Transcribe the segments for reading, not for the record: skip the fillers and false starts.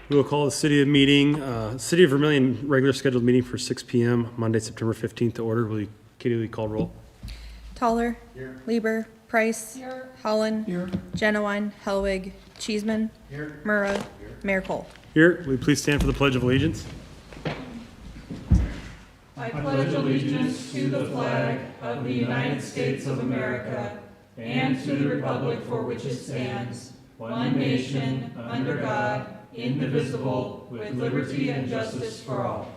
We will call the City of Vermillion regular scheduled meeting for 6 p.m. Monday, September 15th to order. Katie, will you call roll? Toller. Here. Lieber. Price. Here. Holland. Here. Genowine. Helwig. Cheeseman. Here. Murrah. Here. Mayor Cole. Here. Will you please stand for the Pledge of Allegiance? I pledge allegiance to the flag of the United States of America and to the republic for which it stands, one nation, under God, indivisible, with liberty and justice for all.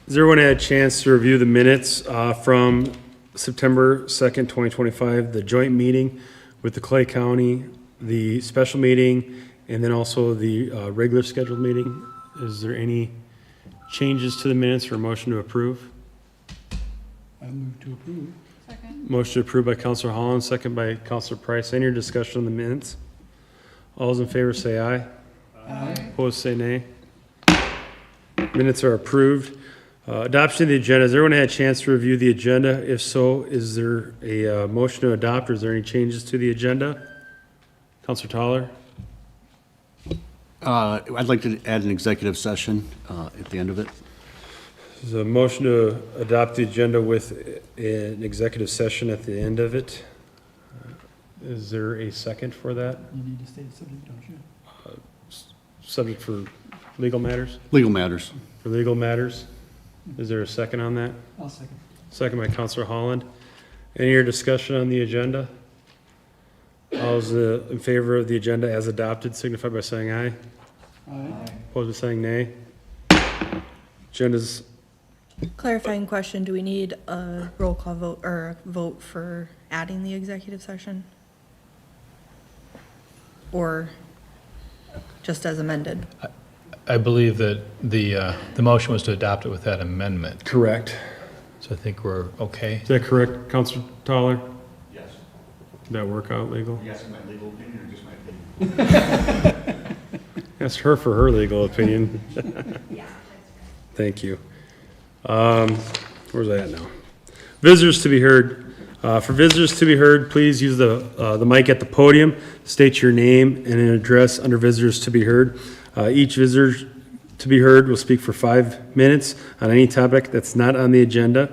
Has everyone had a chance to review the minutes from September 2nd, 2025, the joint meeting with the Clay County, the special meeting, and then also the regular scheduled meeting? Is there any changes to the minutes or motion to approve? I move to approve. Second. Motion approved by Councilor Holland, second by Councilor Price. Any discussion on the minutes? All those in favor say aye. Aye. Opposed say nay. Minutes are approved. Adoption of the agenda. Has everyone had a chance to review the agenda? If so, is there a motion to adopt, or is there any changes to the agenda? Councilor Toller? I'd like to add an executive session at the end of it. There's a motion to adopt the agenda with an executive session at the end of it. Is there a second for that? You need to state the subject, don't you? Subject for legal matters? Legal matters. For legal matters? Is there a second on that? I'll second. Second by Councilor Holland. Any other discussion on the agenda? All those in favor of the agenda as adopted signify by saying aye. Aye. Opposed by saying nay. Agenda's, Clarifying question, do we need a roll call vote or a vote for adding the executive session? Or just as amended? I believe that the motion was to adopt it with that amendment, correct. so I think we're okay. Is that correct, Councilor Toller? Yes. Did that work out legal? You asking my legal opinion or just my opinion? Ask her for her legal opinion. Thank you. Where's that at now? Visitors to be heard. For visitors to be heard, please use the mic at the podium. State your name and an address under visitors to be heard. Each visitor to be heard will speak for 5 minutes on any topic that's not on the agenda.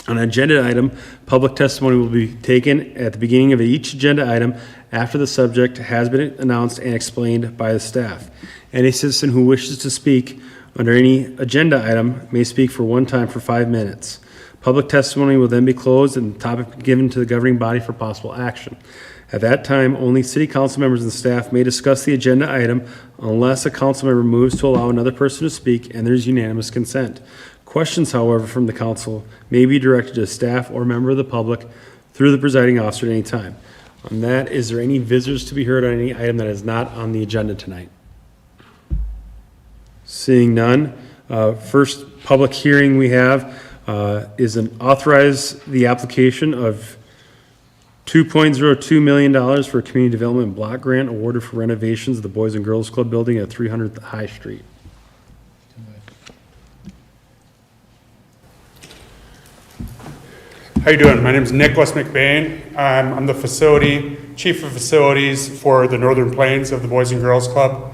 On an agenda item, public testimony will be taken at the beginning of each agenda item after the subject has been announced and explained by the staff. Any citizen who wishes to speak under any agenda item may speak for one time for 5 minutes. Public testimony will then be closed and the topic given to the governing body for possible action. At that time, only city council members and staff may discuss the agenda item unless a council member moves to allow another person to speak and there's unanimous consent. Questions, however, from the council may be directed to staff or member of the public through the presiding officer at any time. On that, is there any visitors to be heard on any item that is not on the agenda tonight? Seeing none, first public hearing we have is an authorize the application of $2.02 million for a community development block grant awarded for renovations of the Boys and Girls Club building at 300th High Street. How you doing? My name is Nicholas McBain. I'm the chief of facilities for the Northern Plains of the Boys and Girls Club.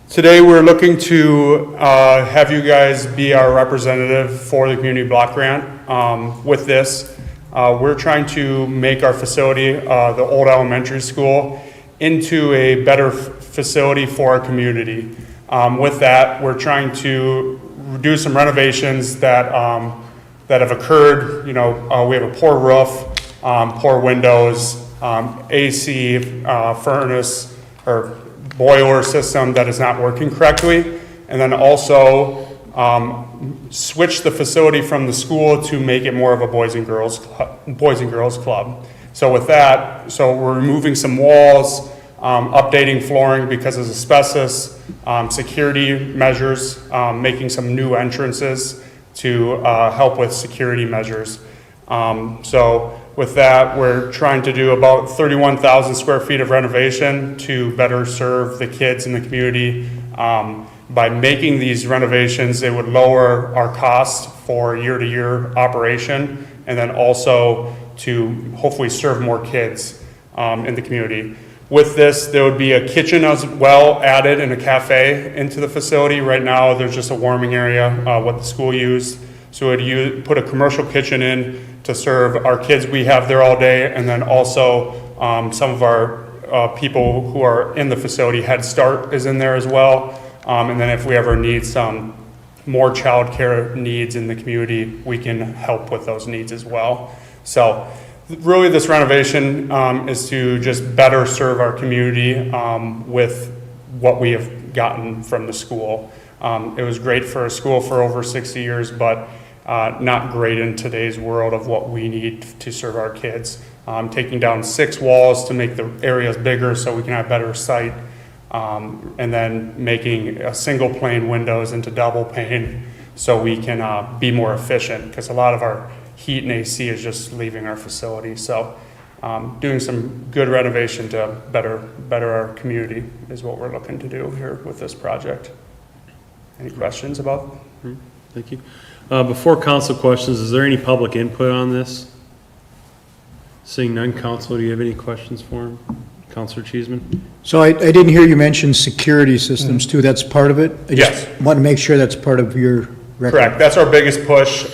Today we're looking to have you guys be our representative for the community block grant. With this, we're trying to make our facility, the old elementary school, into a better facility for our community. With that, we're trying to do some renovations that have occurred. You know, we have a poor roof, poor windows, AC, furnace, or boiler system that is not working correctly, and then also switch the facility from the school to make it more of a boys and girls club. So with that, we're removing some walls, updating flooring because of asbestos, security measures, making some new entrances to help with security measures. So with that, we're trying to do about 31,000 square feet of renovation to better serve the kids in the community. By making these renovations, it would lower our cost for year-to-year operation and then also to hopefully serve more kids in the community. With this, there would be a kitchen as well added and a cafe into the facility. Right now, there's just a warming area, what the school used. So we'd put a commercial kitchen in to serve our kids we have there all day, and then also some of our people who are in the facility. Head Start is in there as well. And then if we ever need some more childcare needs in the community, we can help with those needs as well. So really this renovation is to just better serve our community with what we have gotten from the school. It was great for a school for over 60 years, but not great in today's world of what we need to serve our kids. Taking down 6 walls to make the areas bigger so we can have better sight, and then making a single pane windows into double pane so we can be more efficient, because a lot of our heat and AC is just leaving our facility. So doing some good renovation to better our community is what we're looking to do here with this project. Any questions about? Thank you. Before council questions, is there any public input on this? Seeing none, council, do you have any questions for him? Councilor Cheeseman? So I didn't hear you mention security systems too, that's part of it? I Yes. just want to make sure that's part of your record. Correct, that's our biggest push.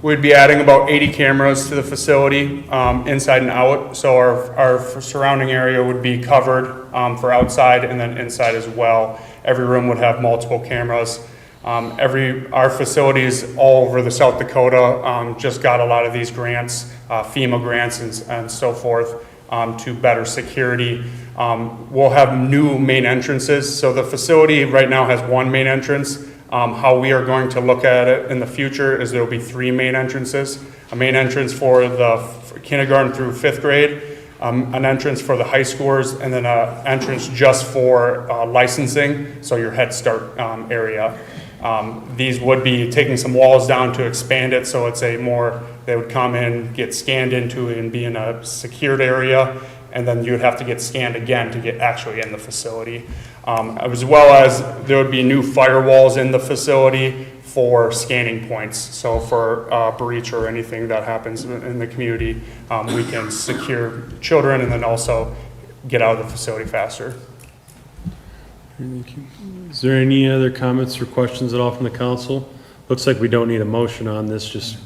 We'd be adding about 80 cameras to the facility, inside and out. So our surrounding area would be covered for outside and then inside as well. Every room would have multiple cameras. Our facilities all over the South Dakota just got a lot of these grants, FEMA grants and so forth, to better security. We'll have new main entrances. So the facility right now has one main entrance. How we are going to look at it in the future is there will be 3 main entrances. A main entrance for the kindergarten through 5th grade, an entrance for the high schoolers, and then an entrance just for licensing, so your Head Start area. These would be taking some walls down to expand it, so it's they would come in, get scanned into and be in a secured area, and then you would have to get scanned again to get actually in the facility. As well as there would be new firewalls in the facility for scanning points. So for breach or anything that happens in the community, we can secure children and then also get out of the facility faster. Thank you. Is there any other comments or questions at all from the council? Looks like we don't need a motion on this, just,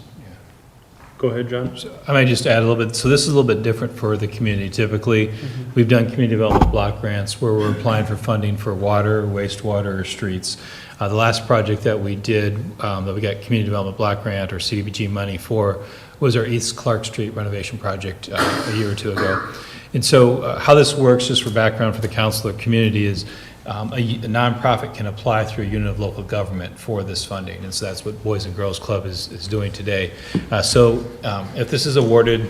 go ahead, John. I might just add a little bit, so this is a little bit different for the community. Typically, we've done community development block grants where we're applying for funding for water, wastewater, or streets. The last project that we did, that we got community development block grant or CDBG money for, was our East Clark Street renovation project a year or 2 ago. And so how this works, just for background for the council or community, is a nonprofit can apply through a unit of local government for this funding, and so that's what Boys and Girls Club is doing today. If this is awarded,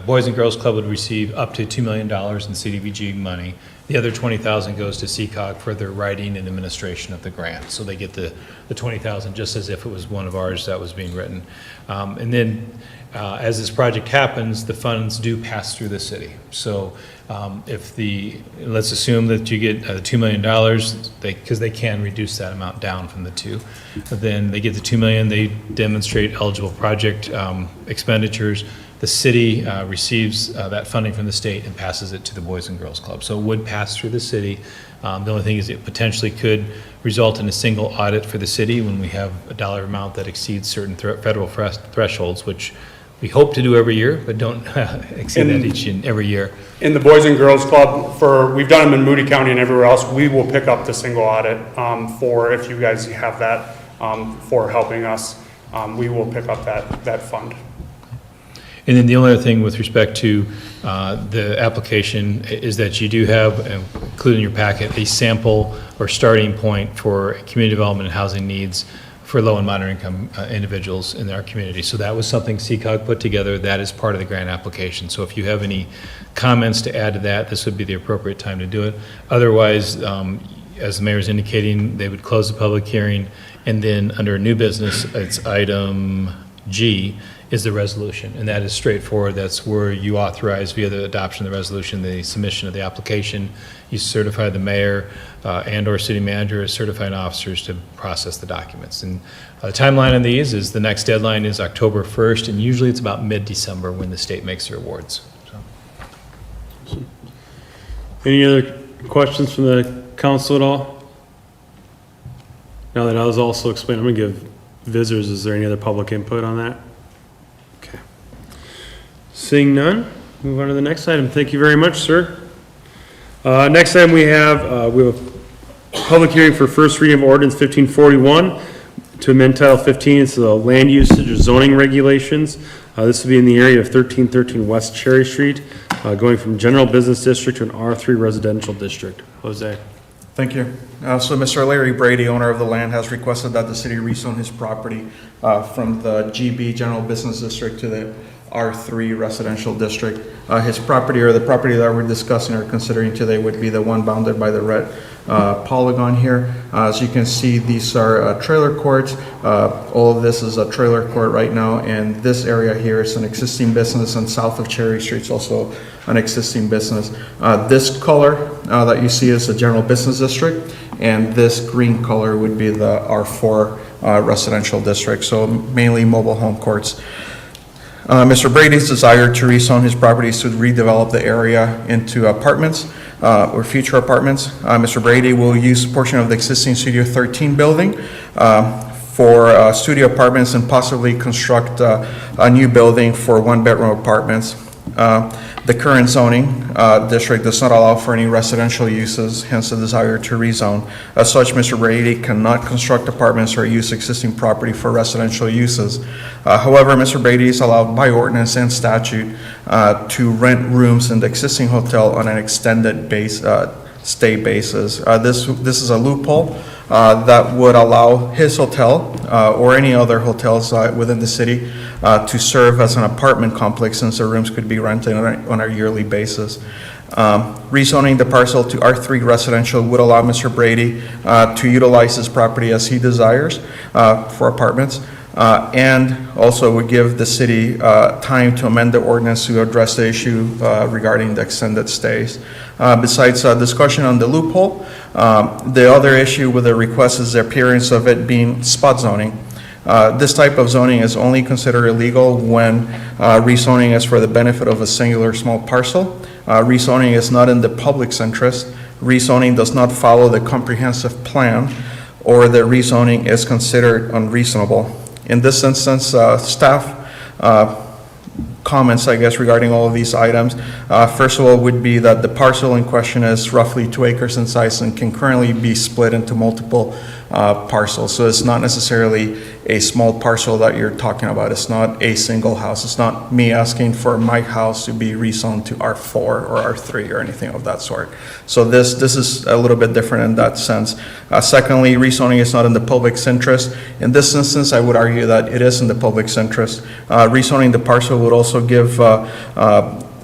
Boys and Girls Club would receive up to $2 million in CDBG money. The other $20,000 goes to CCOG for their writing and administration of the grant. So they get the $20,000 just as if it was one of ours that was being written. And then as this project happens, the funds do pass through the city. So let's assume that you get $2 million, because they can reduce that amount down from the 2. Then they get the $2 million, they demonstrate eligible project expenditures. The city receives that funding from the state and passes it to the Boys and Girls Club. So it would pass through the city. The only thing is it potentially could result in a single audit for the city when we have a dollar amount that exceeds certain federal thresholds, which we hope to do every year, but don't exceed that each and every year. In the Boys and Girls Club, we've done them in Moody County and everywhere else, we will pick up the single audit for, if you guys have that, for helping us, we will pick up that fund. And then the only other thing with respect to the application is that you do have, included in your packet, a sample or starting point for community development and housing needs for low and moderate income individuals in our community. So that was something CCOG put together. That is part of the grant application. So if you have any comments to add to that, this would be the appropriate time to do it. Otherwise, as the mayor is indicating, they would close the public hearing, and then under new business, it's item G, is the resolution, and that is straightforward. That's where you authorize via the adoption of the resolution, the submission of the application. You certify the mayor and/or city manager as certifying officers to process the documents. And the timeline on these is the next deadline is October 1st, and usually it's about mid-December when the state makes their awards. So. Any other questions from the council at all? Now that I was also explaining, I'm gonna give visitors, is there any other public input on that? Okay. Seeing none, move on to the next item. Thank you very much, sir. Next item we have a public hearing for first reading of ordinance 1541 to amend Title 15, it's the land usage or zoning regulations. This will be in the area of 1313 West Cherry Street, going from general business district to an R3 residential district. Jose. Thank you. So Mr. Larry Brady, owner of the land, has requested that the city rezone his property from the GB General Business District to the R3 Residential District. His property, or the property that we're discussing or considering today, would be the one bounded by the red polygon here. As you can see, these are trailer courts. All of this is a trailer court right now, and this area here is an existing business, and south of Cherry Street is also an existing business. This color that you see is the General Business District, and this green color would be the R4 Residential District, so mainly mobile home courts. Mr. Brady's desire to rezone his property is to redevelop the area into apartments or future apartments. Mr. Brady will use a portion of the existing Studio 13 building for studio apartments and possibly construct a new building for one-bedroom apartments. The current zoning district does not allow for any residential uses, hence the desire to rezone. As such, Mr. Brady cannot construct apartments or use existing property for residential uses. However, Mr. Brady is allowed by ordinance and statute to rent rooms in the existing hotel on an extended stay basis. This is a loophole that would allow his hotel or any other hotels within the city to serve as an apartment complex, since the rooms could be rented on a yearly basis. Rezoning the parcel to R3 residential would allow Mr. Brady to utilize his property as he desires for apartments, and also would give the city time to amend the ordinance to address the issue regarding the extended stays. Besides discussion on the loophole, the other issue with the request is the appearance of it being spot zoning. This type of zoning is only considered illegal when rezoning is for the benefit of a singular small parcel. Rezoning is not in the public's interest. Rezoning does not follow the comprehensive plan, or the rezoning is considered unreasonable. In this instance, staff comments, I guess, regarding all of these items. First of all, would be that the parcel in question is roughly 2 acres in size and can currently be split into multiple parcels. So it's not necessarily a small parcel that you're talking about. It's not a single house. It's not me asking for my house to be rezoned to R4 or R3 or anything of that sort. So this is a little bit different in that sense. Secondly, rezoning is not in the public's interest. In this instance, I would argue that it is in the public's interest. Rezoning the parcel would also give,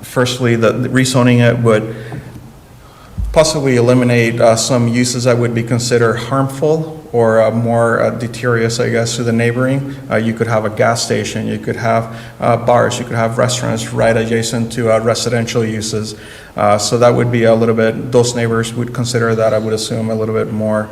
firstly, the rezoning it would possibly eliminate some uses that would be considered harmful or more deleterious, I guess, to the neighboring. You could have a gas station, you could have bars, you could have restaurants right adjacent to residential uses. So that would be a little bit, those neighbors would consider that, I would assume, a little bit more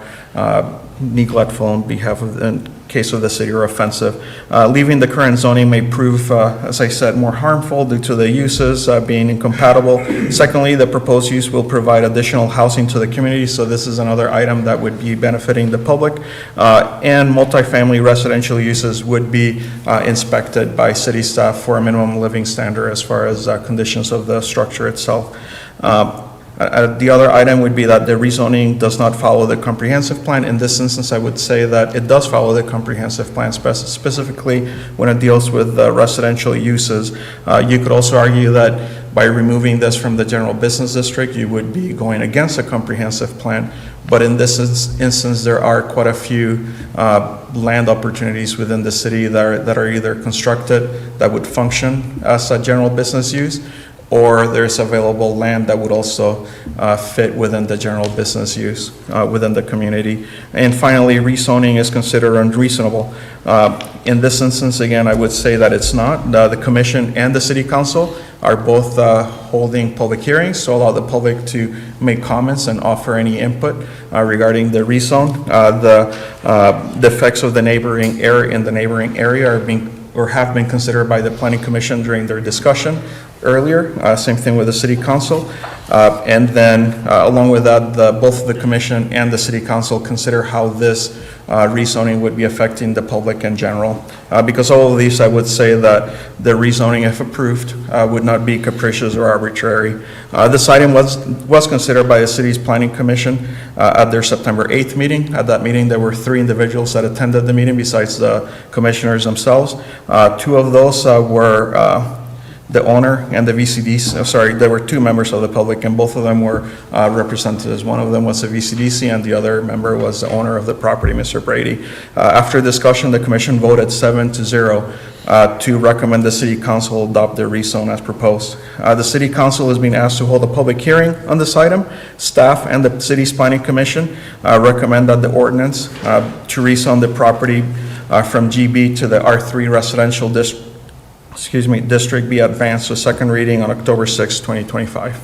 neglectful on behalf of, in case of the city, or offensive. Leaving the current zoning may prove, as I said, more harmful due to the uses being incompatible. Secondly, the proposed use will provide additional housing to the community, so this is another item that would be benefiting the public. And multifamily residential uses would be inspected by city staff for a minimum living standard as far as conditions of the structure itself. The other item would be that the rezoning does not follow the comprehensive plan. In this instance, I would say that it does follow the comprehensive plan, specifically when it deals with residential uses. You could also argue that by removing this from the general business district, you would be going against a comprehensive plan. But in this instance, there are quite a few land opportunities within the city that are either constructed that would function as a general business use, or there's available land that would also fit within the general business use within the community. And finally, rezoning is considered unreasonable. In this instance, again, I would say that it's not. The commission and the city council are both holding public hearings to allow the public to make comments and offer any input regarding the rezone. The effects of the neighboring area are being or have been considered by the planning commission during their discussion earlier. Same thing with the city council. And then along with that, both the commission and the city council consider how this rezoning would be affecting the public in general. Because all of these, I would say that the rezoning, if approved, would not be capricious or arbitrary. This item was considered by the city's planning commission at their September 8th meeting. At that meeting, there were 3 individuals that attended the meeting besides the commissioners themselves. 2 of those were the owner and the VCDC, there were 2 members of the public, and both of them were representatives. One of them was a VCDC, and the other member was the owner of the property, Mr. Brady. After discussion, the commission voted 7-0 to recommend the city council adopt the rezone as proposed. The city council is being asked to hold a public hearing on this item. Staff and the city's planning commission recommend that the ordinance to rezone the property from GB to the R3 residential district be advanced to second reading on October 6, 2025.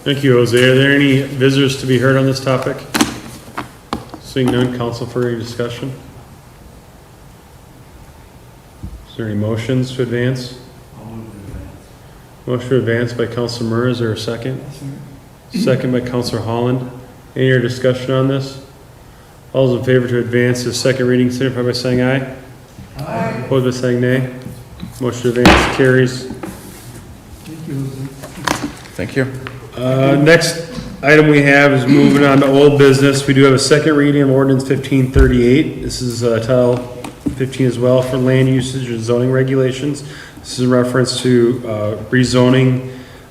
Thank you, Jose. Are there any visitors to be heard on this topic? Seeing none, council for any discussion? Is there any motions to advance? Motion to advance by Councilor Murr. Is there a second? Second by Councilor Holland. Any other discussion on this? All those in favor to advance to second reading signify by saying aye. Aye. Opposed by saying nay. Motion to advance carries. Thank you. Next item we have is moving on to old business. We do have a second reading of ordinance 1538. This is Title 15 as well for land usage and zoning regulations. This is in reference to rezoning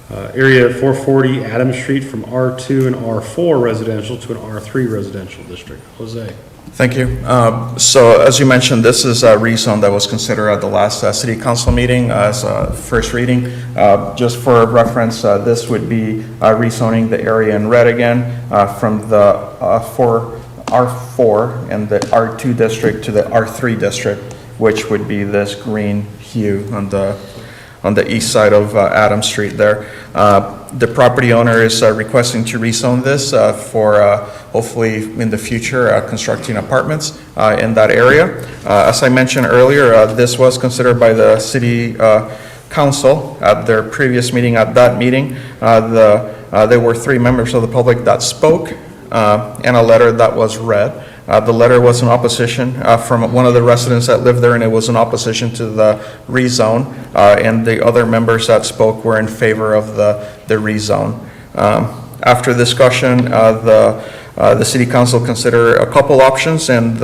area 440 Adams Street from R2 and R4 residential to an R3 residential district. Jose. Thank you. So as you mentioned, this is a rezone that was considered at the last city council meeting as a first reading. Just for reference, this would be rezoning the area in red again from the R4 and the R2 district to the R3 district, which would be this green hue on the east side of Adams Street there. The property owner is requesting to rezone this for hopefully in the future constructing apartments in that area. As I mentioned earlier, this was considered by the city council at their previous meeting. At that meeting, there were 3 members of the public that spoke and a letter that was read. The letter was in opposition from one of the residents that lived there, and it was in opposition to the rezone, and the other members that spoke were in favor of the rezone. After discussion, the city council considered a couple options and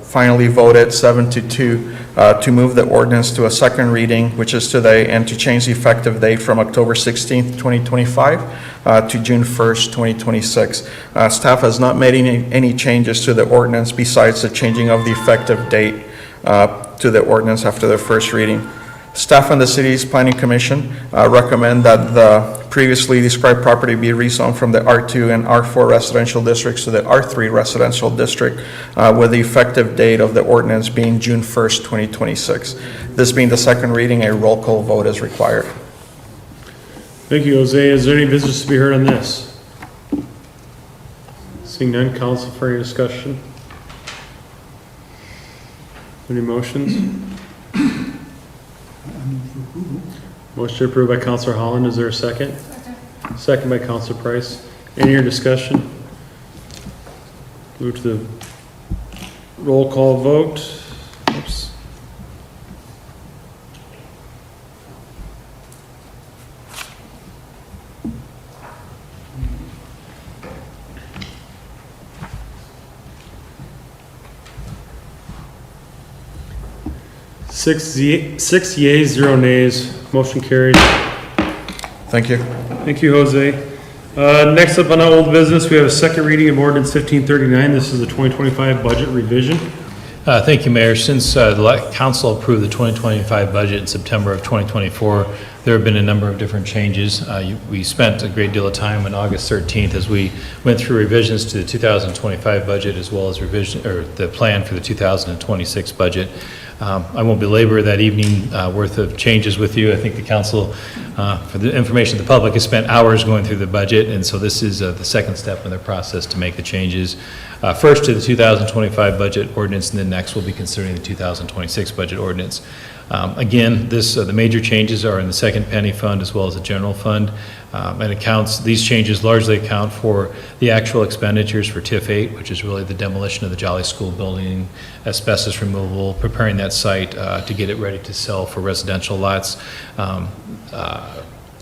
finally voted 7-2 to move the ordinance to a second reading, which is today, and to change the effective date from October 16th, 2025 to June 1st, 2026. Staff has not made any changes to the ordinance besides the changing of the effective date to the ordinance after the first reading. Staff and the city's planning commission recommend that the previously described property be rezoned from the R2 and R4 residential districts to the R3 residential district with the effective date of the ordinance being June 1st, 2026. This being the second reading, a roll call vote is required. Thank you, Jose. Is there any business to be heard on this? Seeing none, council for any discussion? Any motions? Motion approved by Councilor Holland. Is there a second? Second by Councilor Price. Any other discussion? Move to the roll call vote. Oops. Six yeas, 0 nays. Motion carried. Thank you. Thank you, Jose. Next up on our old business, we have a second reading of ordinance 1539. This is the 2025 budget revision. Thank you, Mayor. Since the council approved the 2025 budget in September of 2024, there have been a number of different changes. We spent a great deal of time on August 13th as we went through revisions to the 2025 budget as well as the plan for the 2026 budget. I won't belabor that evening worth of changes with you. I think the council, for the information of the public, has spent hours going through the budget, and so this is the second step in the process to make the changes. First to the 2025 budget ordinance, and then next we'll be considering the 2026 budget ordinance. Again, the major changes are in the second penny fund as well as the general fund, and these changes largely account for the actual expenditures for TIF 8, which is really the demolition of the Jolly School building, asbestos removal, preparing that site to get it ready to sell for residential lots.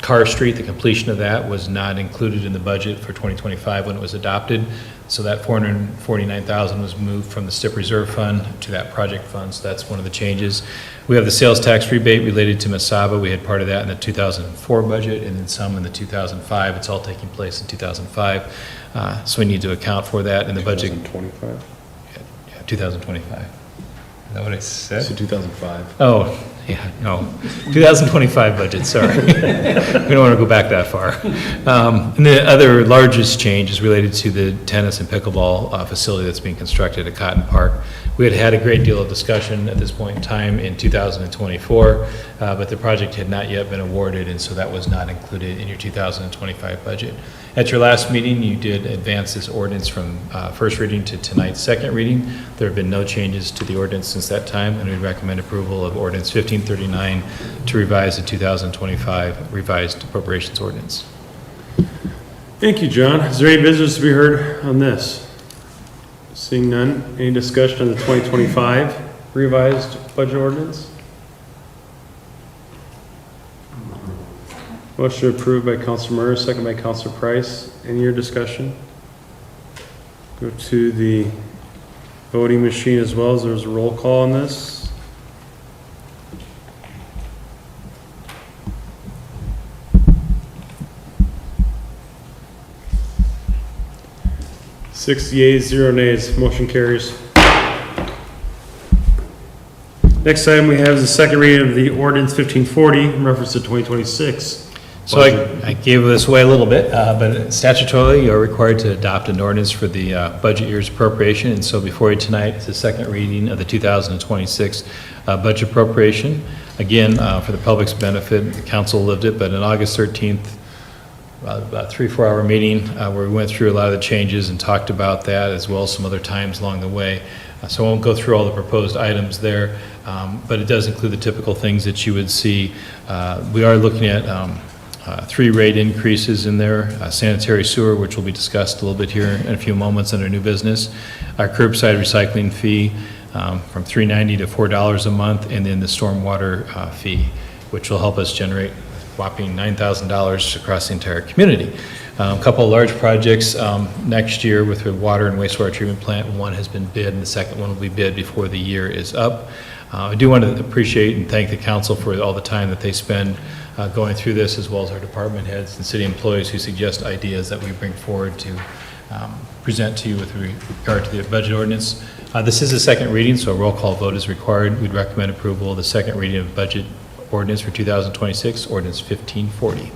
Carr Street, the completion of that was not included in the budget for 2025 when it was adopted. So that $449,000 was moved from the STIP reserve fund to that project fund. So that's one of the changes. We have the sales tax rebate related to Masaba. We had part of that in the 2004 budget and then some in the 2005. It's all taking place in 2005. So we need to account for that in the budget. 2025? Yeah, 2025. Is that what I said? So 2005. Oh, yeah, no, 2025 budget, sorry. We don't want to go back that far. And the other largest change is related to the tennis and pickleball facility that's being constructed at Cotton Park. We had a great deal of discussion at this point in time in 2024, but the project had not yet been awarded, and so that was not included in your 2025 budget. At your last meeting, you did advance this ordinance from first reading to tonight's second reading. There have been no changes to the ordinance since that time, and we recommend approval of ordinance 1539 to revise the 2025 revised appropriations ordinance. Thank you, John. Is there any business to be heard on this? Seeing none, any discussion on the 2025 revised budget ordinance? Motion approved by Councilor Murray, second by Councilor Price. Any other discussion? Go to the voting machine as well, as there's a roll call on this. 6 yeas, 0 nays, motion carries. Next item we have is the second reading of the ordinance 1540 in reference to 2026. So I gave this away a little bit, but statutorily you're required to adopt an ordinance for the budget year's appropriation, and so before you tonight is the second reading of the 2026 budget appropriation. Again, for the public's benefit, the council lived it, but on August 13th, about 3-4 hour meeting where we went through a lot of the changes and talked about that as well as some other times along the way. So I won't go through all the proposed items there, but it does include the typical things that you would see. We are looking at 3 rate increases in there, sanitary sewer, which will be discussed a little bit here in a few moments under new business, our curbside recycling fee from $3.90 to $4 a month, and then the stormwater fee, which will help us generate whopping $9,000 across the entire community. A couple of large projects next year with the water and wastewater treatment plant. One has been bid and the second one will be bid before the year is up. I do want to appreciate and thank the council for all the time that they spend going through this, as well as our department heads and city employees who suggest ideas that we bring forward to present to you with regard to the budget ordinance. This is a second reading, so a roll call vote is required. We'd recommend approval of the second reading of budget ordinance for 2026, ordinance 1540.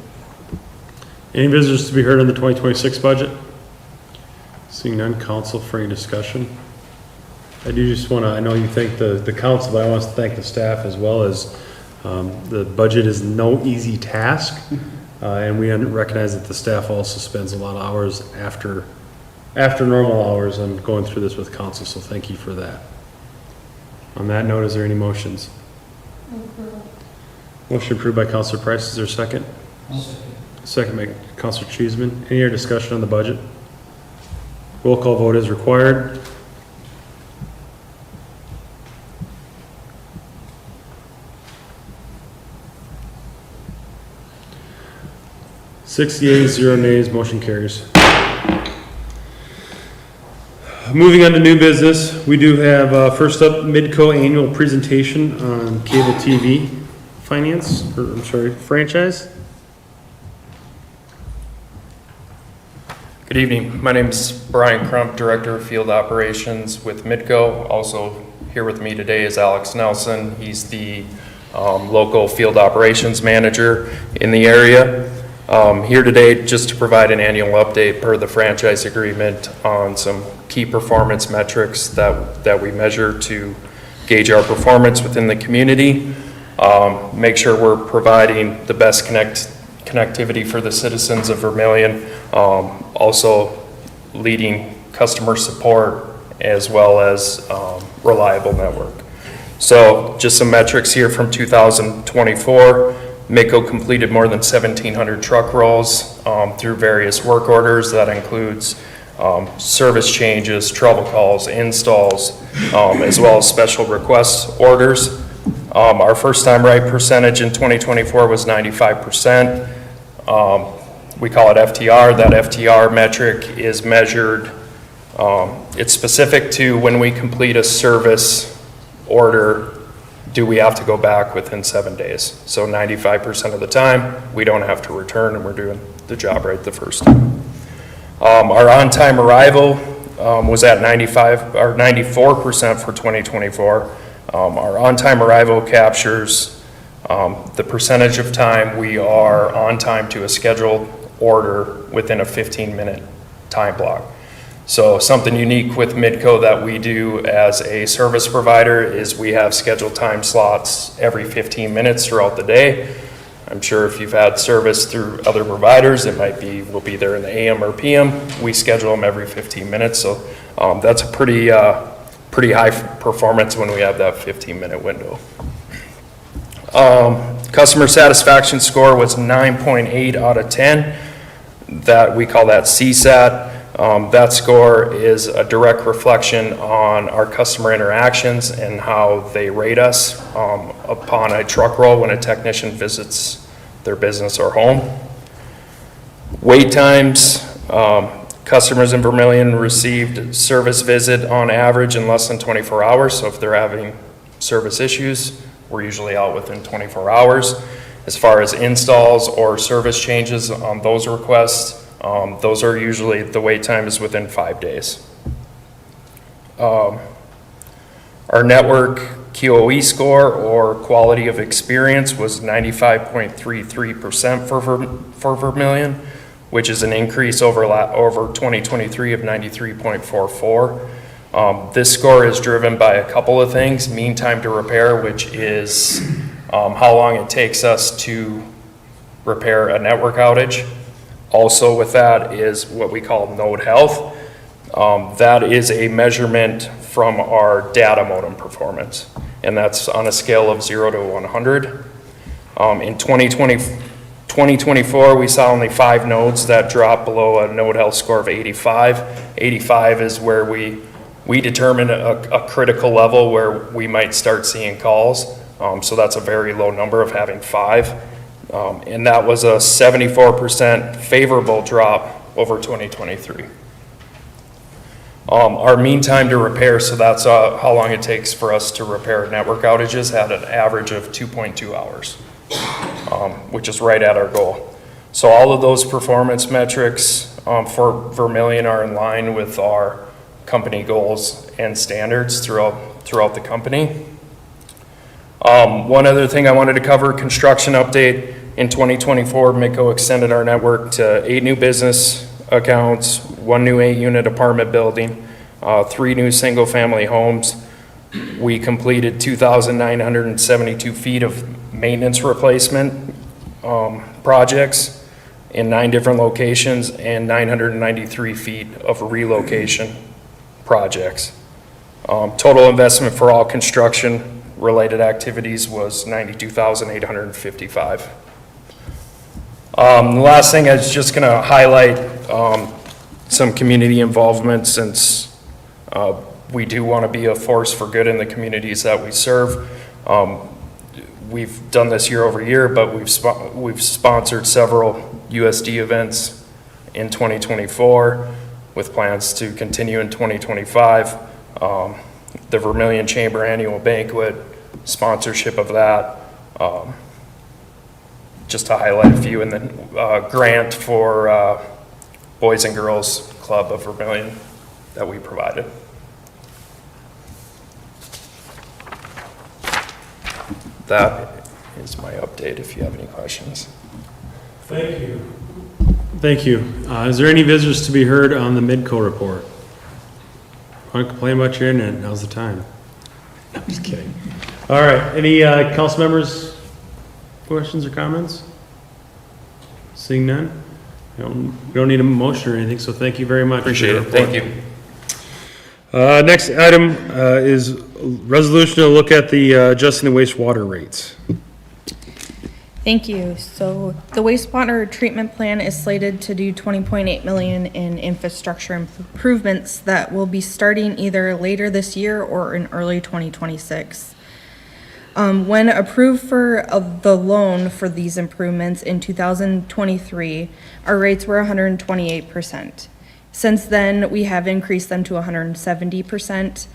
Any visitors to be heard on the 2026 budget? Seeing none, council for any discussion. I do just want to, I know you thank the council, but I want to thank the staff as well. As the budget is no easy task, and we recognize that the staff also spends a lot of hours after normal hours on going through this with council, so thank you for that. On that note, is there any motions? Motion approved by Councilor Price. Is there a second? Second by Councilor Cheeseman. Any other discussion on the budget? Roll call vote is required. Six yeas, 0 nays, motion carries. Moving on to new business, we do have first up Midco annual presentation on cable TV franchise. Good evening. My name is Brian Crump, Director of Field Operations with Midco. Also here with me today is Alex Nelson. He's the local field operations manager in the area. Here today just to provide an annual update per the franchise agreement on some key performance metrics that we measure to gauge our performance within the community, make sure we're providing the best connectivity for the citizens of Vermillion, also leading customer support as well as reliable network. So just some metrics here from 2024. MITCO completed more than 1,700 truck rolls through various work orders. That includes service changes, trouble calls, installs, as well as special request orders. Our first time right percentage in 2024 was 95%. We call it FTR. That FTR metric is measured, it's specific to when we complete a service order, do we have to go back within 7 days? So 95% of the time, we don't have to return and we're doing the job right the first time. Our on-time arrival was at 94% for 2024. Our on-time arrival captures the percentage of time we are on time to a scheduled order within a 15-minute time block. So something unique with MITCO that we do as a service provider is we have scheduled time slots every 15 minutes throughout the day. I'm sure if you've had service through other providers, it might be, we'll be there in the AM or PM. We schedule them every 15 minutes. So that's a pretty high performance when we have that 15-minute window. Customer satisfaction score was 9.8 out of 10. That we call that CSAT. That score is a direct reflection on our customer interactions and how they rate us upon a truck roll when a technician visits their business or home. Wait times, customers in Vermillion received service visit on average in less than 24 hours. So if they're having service issues, we're usually out within 24 hours. As far as installs or service changes on those requests, those are usually, the wait time is within 5 days. Our network QoE score, or quality of experience, was 95.33% for Vermillion, which is an increase over 2023 of 93.44. This score is driven by a couple of things: mean time to repair, which is how long it takes us to repair a network outage. Also with that is what we call node health. That is a measurement from our data modem performance, and that's on a scale of 0 to 100. In 2024, we saw only 5 nodes that dropped below a node health score of 85. 85 is where we determine a critical level where we might start seeing calls. So that's a very low number of having 5. And that was a 74% favorable drop over 2023. Our mean time to repair, so that's how long it takes for us to repair network outages, had an average of 2.2 hours, which is right at our goal. So all of those performance metrics for Vermillion are in line with our company goals and standards throughout the company. One other thing I wanted to cover, construction update. In 2024, MITCO extended our network to 8 new business accounts, 1 new 8-unit apartment building, 3 new single-family homes. We completed 2,972 feet of maintenance replacement projects in 9 different locations and 993 feet of relocation projects. Total investment for all construction related activities was $92,855. The last thing I was just going to highlight some community involvement, since we do want to be a force for good in the communities that we serve. We've done this year over year, but we've sponsored several USD events in 2024 with plans to continue in 2025. The Vermillion Chamber Annual Banquet, sponsorship of that, just to highlight a few, and then grant for Boys and Girls Club of Vermillion that we provided. That is my update if you have any questions. Thank you. Thank you. Is there any visitors to be heard on the Midco report? Want to complain about your internet? Now's the time. No, I'm just kidding. All right, any council members, questions or comments? Seeing none? We don't need a motion or anything, so thank you very much. Appreciate it. Thank you. Next item is resolution to look at the adjusting the wastewater rates. Thank you. So the wastewater treatment plan is slated to do 20.8 million in infrastructure improvements that will be starting either later this year or in early 2026. When approved for the loan for these improvements in 2023, our rates were 128%. Since then, we have increased them to 170%,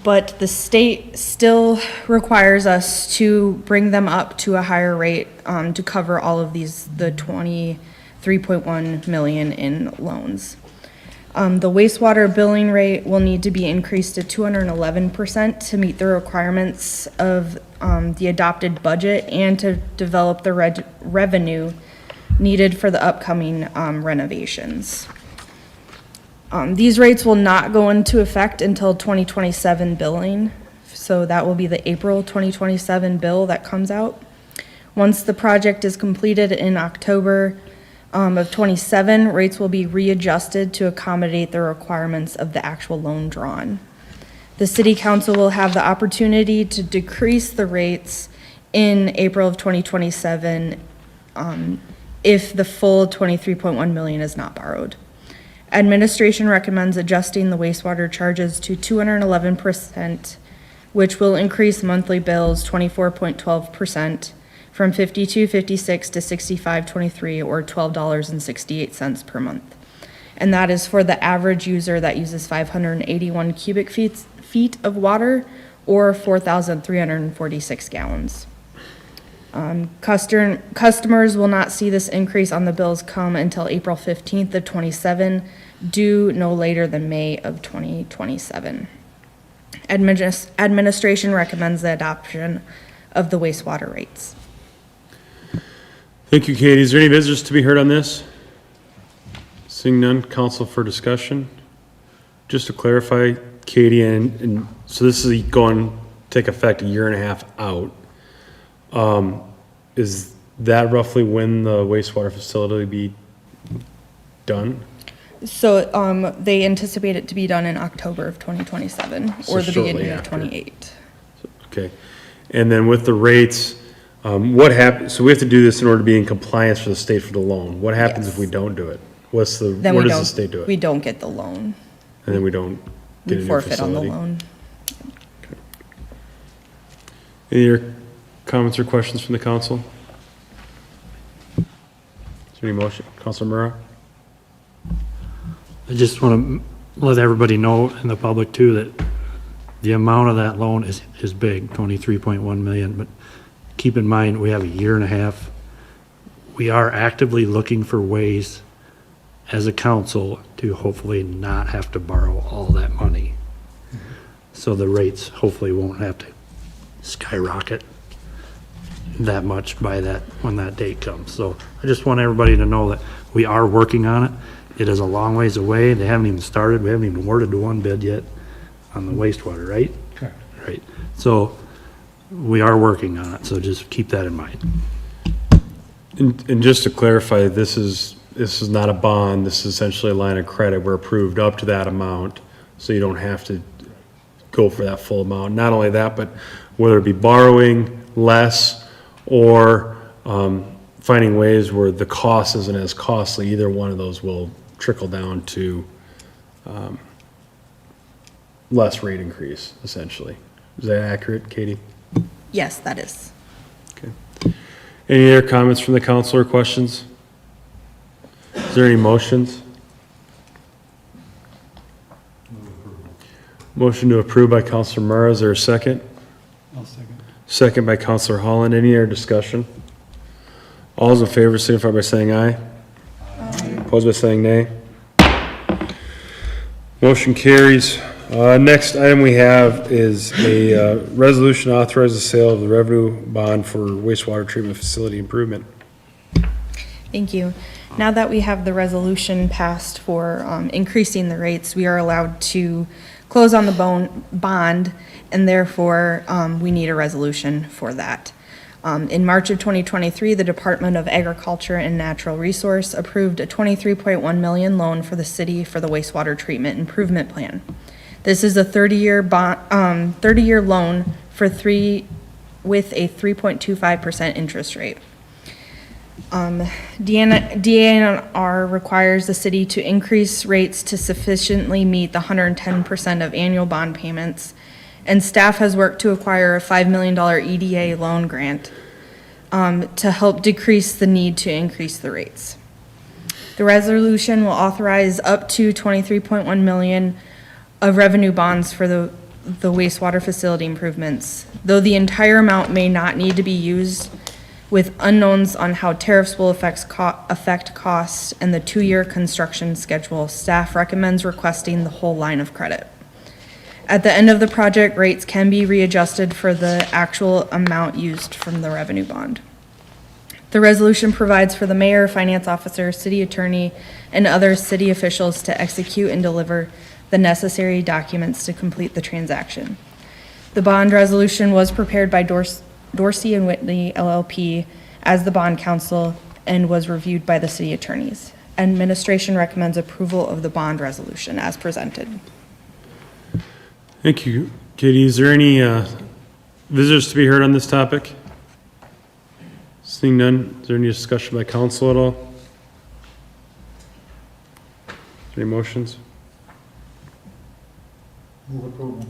but the state still requires us to bring them up to a higher rate to cover all of these, the 23.1 million in loans. The wastewater billing rate will need to be increased to 211% to meet the requirements of the adopted budget and to develop the revenue needed for the upcoming renovations. These rates will not go into effect until 2027 billing, so that will be the April 2027 bill that comes out. Once the project is completed in October of 27, rates will be readjusted to accommodate the requirements of the actual loan drawn. The city council will have the opportunity to decrease the rates in April of 2027 if the full 23.1 million is not borrowed. Administration recommends adjusting the wastewater charges to 211%, which will increase monthly bills 24.12%. From $52.56 to $65.23 or $12.68 per month. And that is for the average user that uses 581 cubic feet of water or 4,346 gallons. Customers will not see this increase on the bills come until April 15th of 27, due no later than May of 2027. Administration recommends the adoption of the wastewater rates. Thank you, Katie. Is there any visitors to be heard on this? Seeing none, council for discussion. Just to clarify, Katie, and so this is going to take effect a year and a half out. Is that roughly when the wastewater facility will be done? So they anticipate it to be done in October of 2027 or the beginning of 28. Okay. And then with the rates, what happens, so we have to do this in order to be in compliance for the state for the loan. What happens if we don't do it? Where does the state do it? We don't get the loan. And then we don't get a We new forfeit on the facility? loan. Okay. Any other comments or questions from the council? Is there any motion? Councilor Murrah? I just want to let everybody know, and the public too, that the amount of that loan is big, 23.1 million, but keep in mind, we have a year and a half. We are actively looking for ways as a council to hopefully not have to borrow all that money. So the rates hopefully won't have to skyrocket that much by when that date comes. So I just want everybody to know that we are working on it. It is a long ways away. They haven't even started. We haven't even awarded the one bid yet on the wastewater, right? Correct. Right. So we are working on it, so just keep that in mind. And just to clarify, this is not a bond. This is essentially a line of credit. We're approved up to that amount, so you don't have to go for that full amount. Not only that, but whether it be borrowing less or finding ways where the cost isn't as costly, either one of those will trickle down to less rate increase, essentially. Is that accurate, Katie? Yes, that is. Okay. Any other comments from the council or questions? Is there any motions? Motion to approve by Councilor Murrah. Is there a second? I'll second. Second by Councilor Holland. Any other discussion? All those in favor signify by saying aye. Aye. Opposed by saying nay. Motion carries. Next item we have is a resolution authorizing the sale of the revenue bond for wastewater treatment facility improvement. Thank you. Now that we have the resolution passed for increasing the rates, we are allowed to close on the bond, and therefore we need a resolution for that. In March of 2023, the Department of Agriculture and Natural Resource approved a $23.1 million loan for the city for the wastewater treatment improvement plan. This is a 30-year loan with a 3.25% interest rate. DNR requires the city to increase rates to sufficiently meet the 110% of annual bond payments, and staff has worked to acquire a $5 million EDA loan grant to help decrease the need to increase the rates. The resolution will authorize up to $23.1 million of revenue bonds for the wastewater facility improvements, though the entire amount may not need to be used. With unknowns on how tariffs will affect costs and the 2-year construction schedule, staff recommends requesting the whole line of credit. At the end of the project, rates can be readjusted for the actual amount used from the revenue bond. The resolution provides for the mayor, finance officer, city attorney, and other city officials to execute and deliver the necessary documents to complete the transaction. The bond resolution was prepared by Dorsey and Whitley LLP as the bond counsel and was reviewed by the city attorneys. Administration recommends approval of the bond resolution as presented. Thank you, Katie. Is there any visitors to be heard on this topic? Seeing none, is there any discussion by council at all? Any motions? Move approval.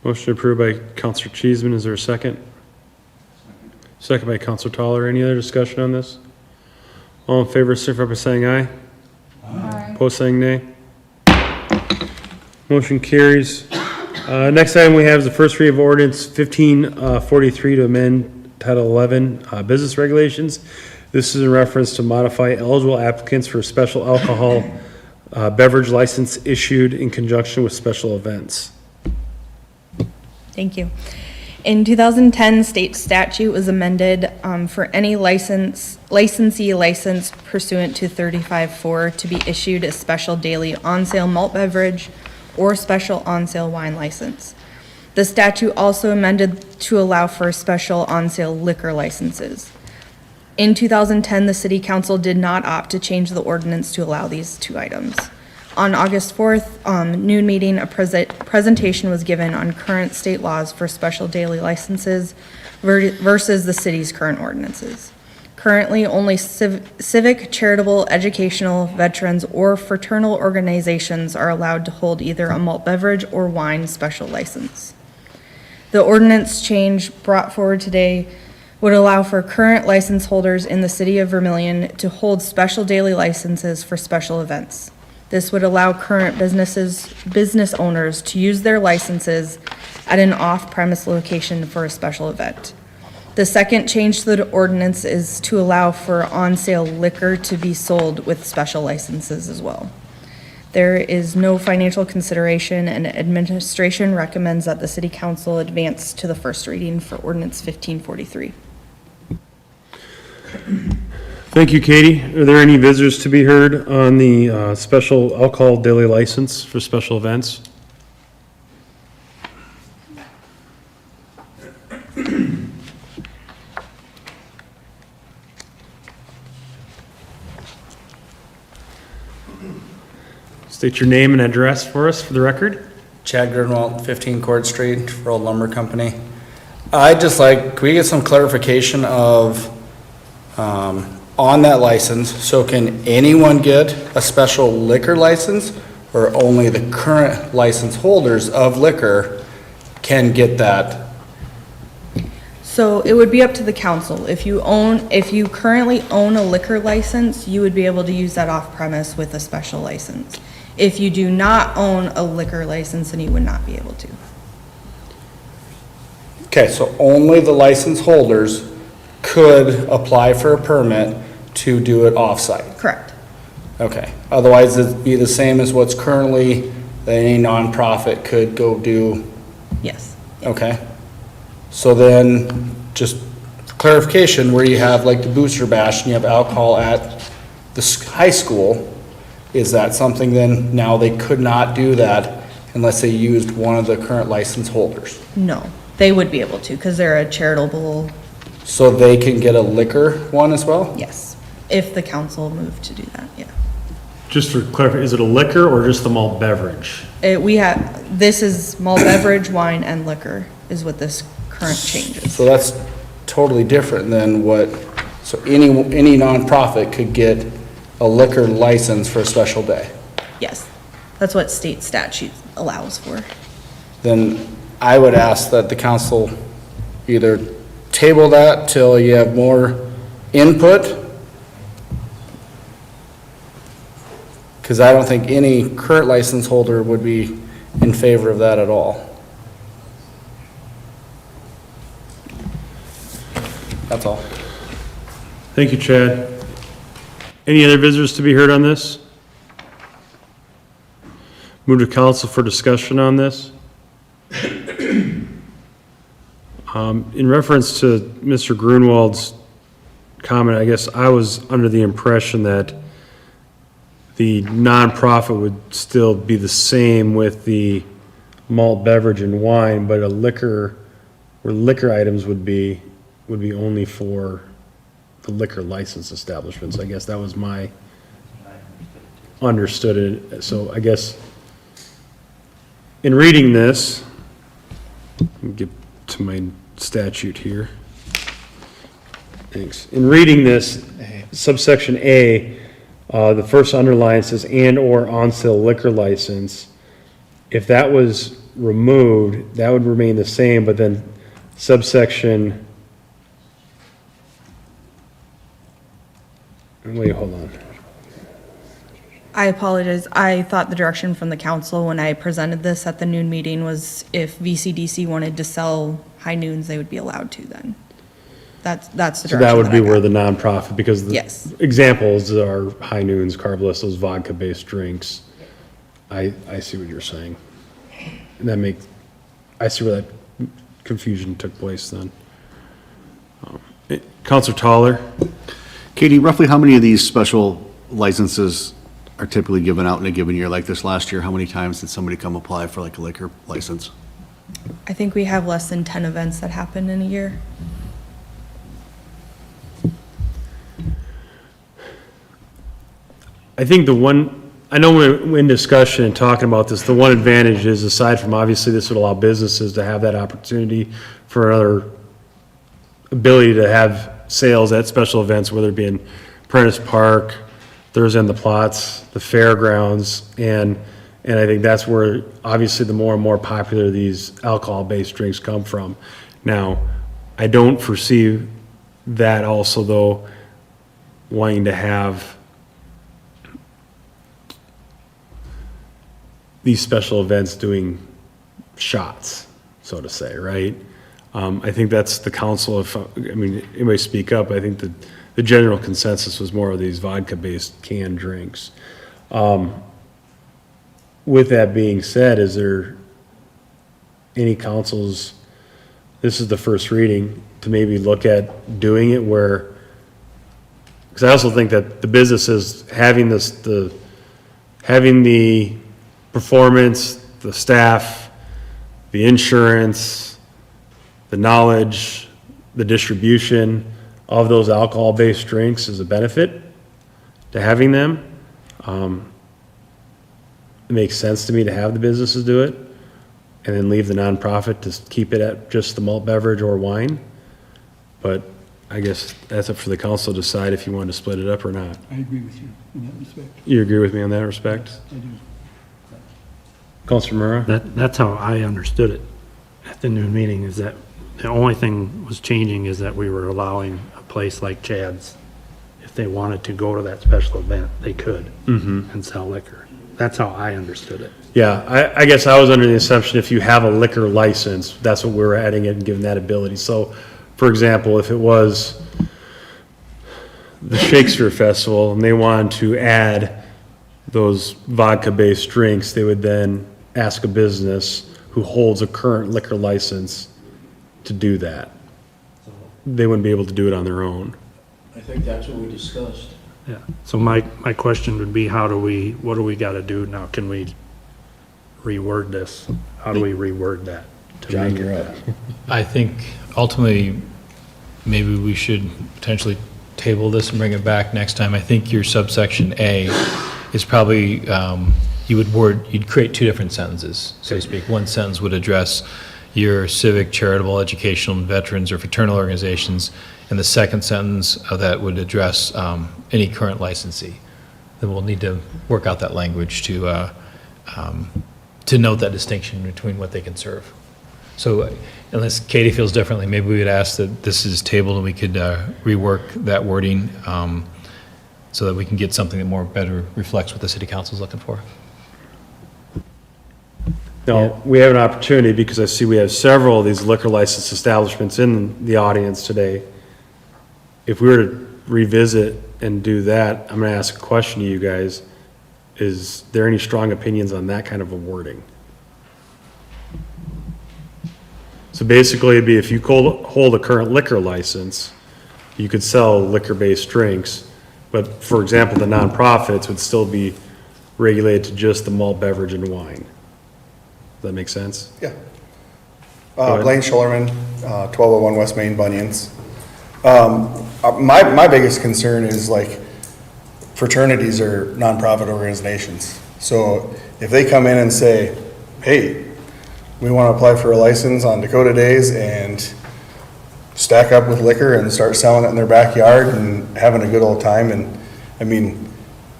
Motion approved by Councilor Cheeseman. Is there a second? Second by Councilor Toller. Any other discussion on this? All in favor, signify by saying aye. Aye. Opposed, saying nay. Motion carries. Next item we have is the first reading of ordinance 1543 to amend Title 11 Business Regulations. This is in reference to modify eligible applicants for a special alcohol beverage license issued in conjunction with special events. Thank you. In 2010, state statute was amended for any licensee license pursuant to 35-4 to be issued a special daily on-sale malt beverage or special on-sale wine license. The statute also amended to allow for special on-sale liquor licenses. In 2010, the city council did not opt to change the ordinance to allow these two items. On August 4th, noon meeting, a presentation was given on current state laws for special daily licenses versus the city's current ordinances. Currently, only civic, charitable, educational, veterans, or fraternal organizations are allowed to hold either a malt beverage or wine special license. The ordinance change brought forward today would allow for current license holders in the city of Vermillion to hold special daily licenses for special events. This would allow current business owners to use their licenses at an off-premise location for a special event. The second change to the ordinance is to allow for on-sale liquor to be sold with special licenses as well. There is no financial consideration, and administration recommends that the city council advance to the first reading for ordinance 1543. Thank you, Katie. Are there any visitors to be heard on the special alcohol daily license for special events? State your name and address for us for the record. Chad Gernwald, 15 Court Street, for Old Lumber Company. I'd just like, can we get some clarification of, on that license, so can anyone get a special liquor license, or only the current license holders of liquor can get that? So it would be up to the council. If you currently own a liquor license, you would be able to use that off premise with a special license. If you do not own a liquor license, then you would not be able to. Okay, so only the license holders could apply for a permit to do it off-site? Correct. Okay, otherwise it'd be the same as what's currently that any nonprofit could go do, Yes. okay? So then, just clarification, where you have like the Booster Bash and you have alcohol at the high school, is that something then, now they could not do that unless they used one of the current license holders? No, they would be able to, because they're a charitable, So they can get a liquor one as well? yes, if the council moved to do that, yeah. Just for clarification, is it a liquor or just the malt beverage? This is malt beverage, wine, and liquor is what this current change is. So that's totally different than what, so any nonprofit could get a liquor license for a special day. Yes, that's what state statute allows for. Then I would ask that the council either table that till you have more input, because I don't think any current license holder would be in favor of that at all. That's all. Thank you, Chad. Any other visitors to be heard on this? Move to council for discussion on this. In reference to Mr. Grunwald's comment, I guess I was under the impression that the nonprofit would still be the same with the malt beverage and wine, but liquor items would be only for the liquor license establishments. I guess that was my understood it. So I guess in reading this, let me get to my statute here. Thanks. In reading this, subsection A, the first underline says and/or on-sale liquor license. If that was removed, that would remain the same, but then subsection, wait, hold on. I apologize. I thought the direction from the council when I presented this at the noon meeting was if VCDC wanted to sell high noons, they would be allowed to then. That's the direction So that would be I where got. the nonprofit, because the Yes. examples are high noons, carbolistos, vodka-based drinks. I see what you're saying. And I see where that confusion took place then. Counselor Toller? Katie, roughly how many of these special licenses are typically given out in a given year? Like this last year, how many times did somebody come apply for like a liquor license? I think we have less than 10 events that happen in a year. I think I know we're in discussion and talking about this, the one advantage is, aside from obviously this would allow businesses to have that opportunity for another ability to have sales at special events, whether it be in Prentice Park, Thursday on the Plots, the fairgrounds, and I think that's where obviously the more and more popular these alcohol-based drinks come from. Now, I don't foresee that also though wanting to have these special events doing shots, so to say, right? I think that's the council, anybody speak up, I think the general consensus was more of these vodka-based canned drinks. With that being said, is there any councils, this is the first reading, to maybe look at doing it where, because I also think that the businesses having having the performance, the staff, the insurance, the knowledge, the distribution of those alcohol-based drinks is a benefit to having them. It makes sense to me to have the businesses do it and then leave the nonprofit to keep it at just the malt beverage or wine. But I guess that's up for the council to decide if you want to split it up or not. I agree with you in that respect. You agree with me on that respect? I do. Counselor Murrah? That's how I understood it at the noon meeting, is that the only thing was changing is that we were allowing a place like Chad's, if they wanted to go to that special event, they could and sell liquor. That's how I understood it. Yeah, I guess I was under the assumption if you have a liquor license, that's what we were adding it and giving that ability. So, for example, if it was the Shakespeare Festival and they wanted to add those vodka-based drinks, they would then ask a business who holds a current liquor license to do that. They wouldn't be able to do it on their own. I think that's what we discussed. Yeah, so my question would be, what do we gotta do now? Can we reword this? How do we reword that? To make it? I think ultimately, maybe we should potentially table this and bring it back next time. I think your subsection A is probably, you'd create two different sentences, so to speak. One sentence would address your civic, charitable, educational, and veterans or fraternal organizations, and the second sentence of that would address any current licensee. Then we'll need to work out that language to note that distinction between what they can serve. So unless Katie feels differently, maybe we would ask that this is tabled and we could rework that wording so that we can get something that more better reflects what the city council is looking for. Now, we have an opportunity, because I see we have several of these liquor license establishments in the audience today. If we were to revisit and do that, I'm gonna ask a question to you guys. Is there any strong opinions on that kind of a wording? So basically, it'd be if you hold a current liquor license, you could sell liquor-based drinks, but for example, the nonprofits would still be regulated to just the malt beverage and wine. Does that make sense? Yeah. Go ahead. Blaine Schullerman, 1201 West Main, Bunions. My biggest concern is like fraternities are nonprofit organizations. So if they come in and say, hey, we want to apply for a license on Dakota Days and stack up with liquor and start selling it in their backyard and having a good old time, and I mean,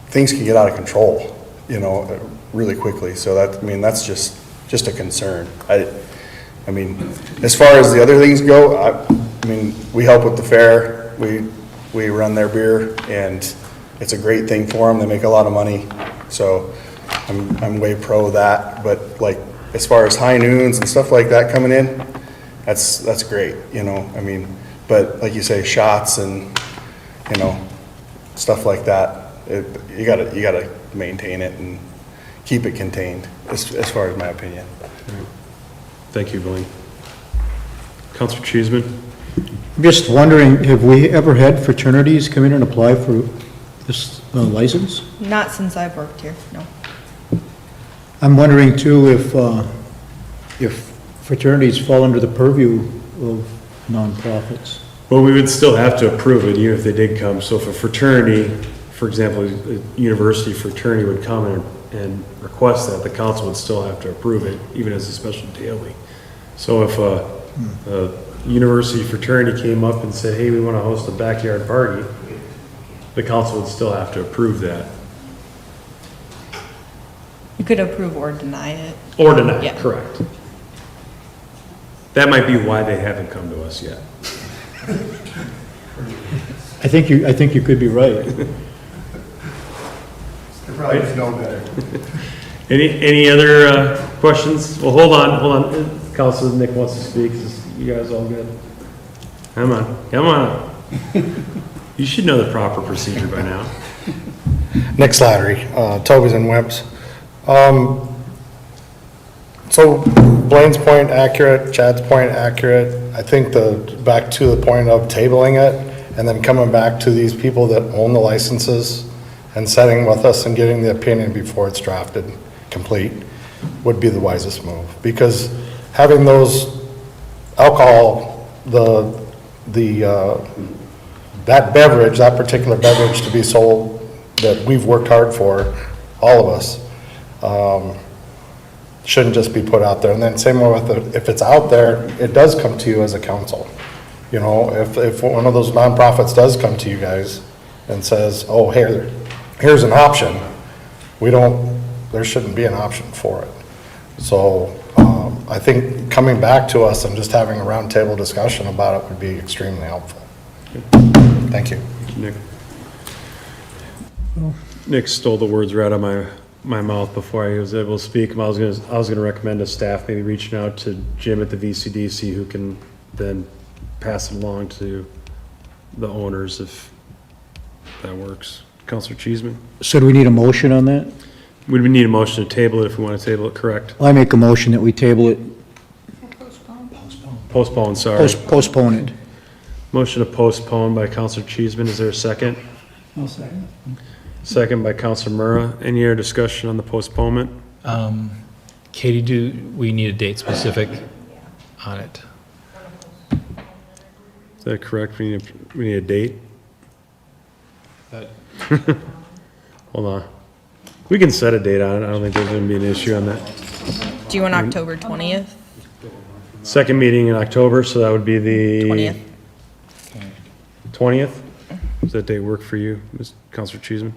things can get out of control, you know, really quickly. So that's just a concern. I mean, as far as the other things go, I mean, we help with the fair. We run their beer, and it's a great thing for them. They make a lot of money, so I'm way pro that. But like as far as high noons and stuff like that coming in, that's great, you know. I mean, but like you say, shots and you know stuff like that, you gotta maintain it and keep it contained, as far as my opinion. Thank you, Blaine. Counselor Cheeseman? I'm just wondering, have we ever had fraternities come in and apply for this license? Not since I've worked here, no. I'm wondering too if fraternities fall under the purview of nonprofits. Well, we would still have to approve it even if they did come. So if a fraternity, for example, a university fraternity would come and request that, the council would still have to approve it, even as a special daily. So if a university fraternity came up and said, hey, we want to host a backyard party, the council would still have to approve that. You could approve or deny it. Or deny, Yeah. correct. That might be why they haven't come to us yet. I think you could be right. They probably just know better. Any other questions? Well, hold on. Councilor Nick wants to speak. You guys all good? Come on. You should know the proper procedure by now. Nick Slattery, Toby's and Webb's. So Blaine's point accurate, Chad's point accurate. I think back to the point of tabling it and then coming back to these people that own the licenses and setting with us and getting the opinion before it's drafted complete would be the wisest move, because having those alcohol, that beverage, that particular beverage to be sold that we've worked hard for, all of us, shouldn't just be put out there. And then same way with if it's out there, it does come to you as a council. You know, if one of those nonprofits does come to you guys and says, oh, here's an option, there shouldn't be an option for it. So I think coming back to us and just having a roundtable discussion about it would be extremely helpful. Thank you. Nick. Nick stole the words right out of my mouth before I was able to speak. I was gonna recommend to staff maybe reaching out to Jim at the VCDC, who can then pass it along to the owners if that works. Counselor Cheeseman? So do we need a motion on that? Would we need a motion to table it if we want to table it, correct? I make a motion that we table it, Postpone, sorry. postpone it. Motion to postpone by Counselor Cheeseman. Is there a second? I'll second. Second by Counselor Murrah. Any other discussion on the postponement? Katie, do we need a date specific on it? Is that correct? We need a date? Hold on. We can set a date on it. I don't think there's gonna be an issue on that. Do you want October 20th? Second meeting in October, so that would be the 20th. 20th? Does that date work for you, Ms. Counselor Cheeseman?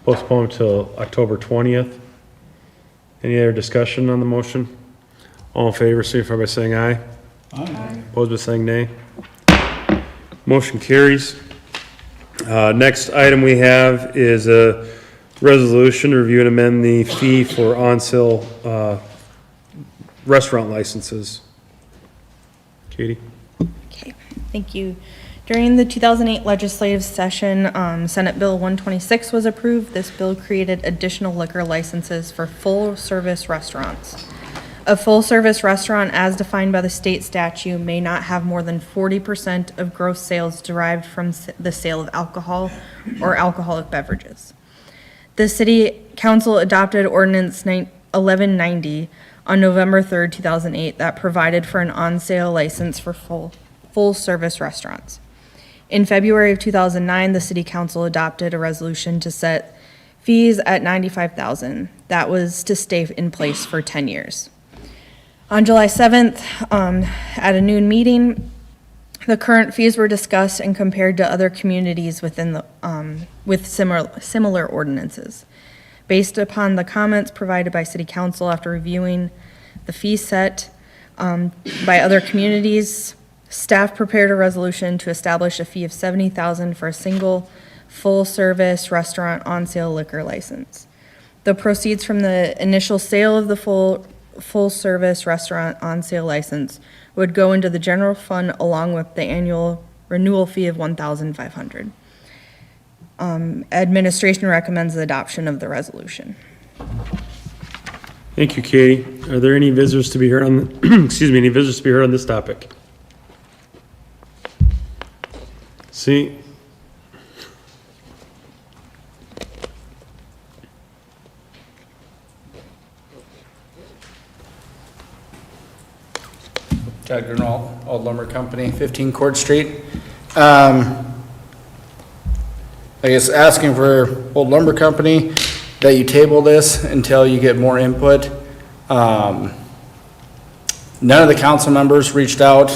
Postpone till October 20th. Any other discussion on the motion? All in favor, signify by saying aye. Aye. Opposed by saying nay. Motion carries. Next item we have is a resolution to review and amend the fee for on-sale restaurant licenses. Katie? Okay, thank you. During the 2008 legislative session, Senate Bill 126 was approved. This bill created additional liquor licenses for full-service restaurants. A full-service restaurant, as defined by the state statute, may not have more than 40% of gross sales derived from the sale of alcohol or alcoholic beverages. The City Council adopted Ordinance 1190 on November 3rd, 2008, that provided for an on-sale license for full-service restaurants. In February of 2009, the City Council adopted a resolution to set fees at $95,000. That was to stay in place for 10 years. On July 7th, at a noon meeting, the current fees were discussed and compared to other communities within the, with similar ordinances. Based upon the comments provided by City Council after reviewing the fee set by other communities, staff prepared a resolution to establish a fee of $70,000 for a single full-service restaurant on-sale liquor license. The proceeds from the initial sale of the full-service restaurant on-sale license would go into the general fund along with the annual renewal fee of $1,500. Administration recommends the adoption of the resolution. Thank you, Katie. Are there any visitors to be heard on, excuse me, any visitors to be heard on this topic? See? Jack Grunwald, Old Lumber Company, 15 Court Street. I guess asking for Old Lumber Company that you table this until you get more input. None of the council members reached out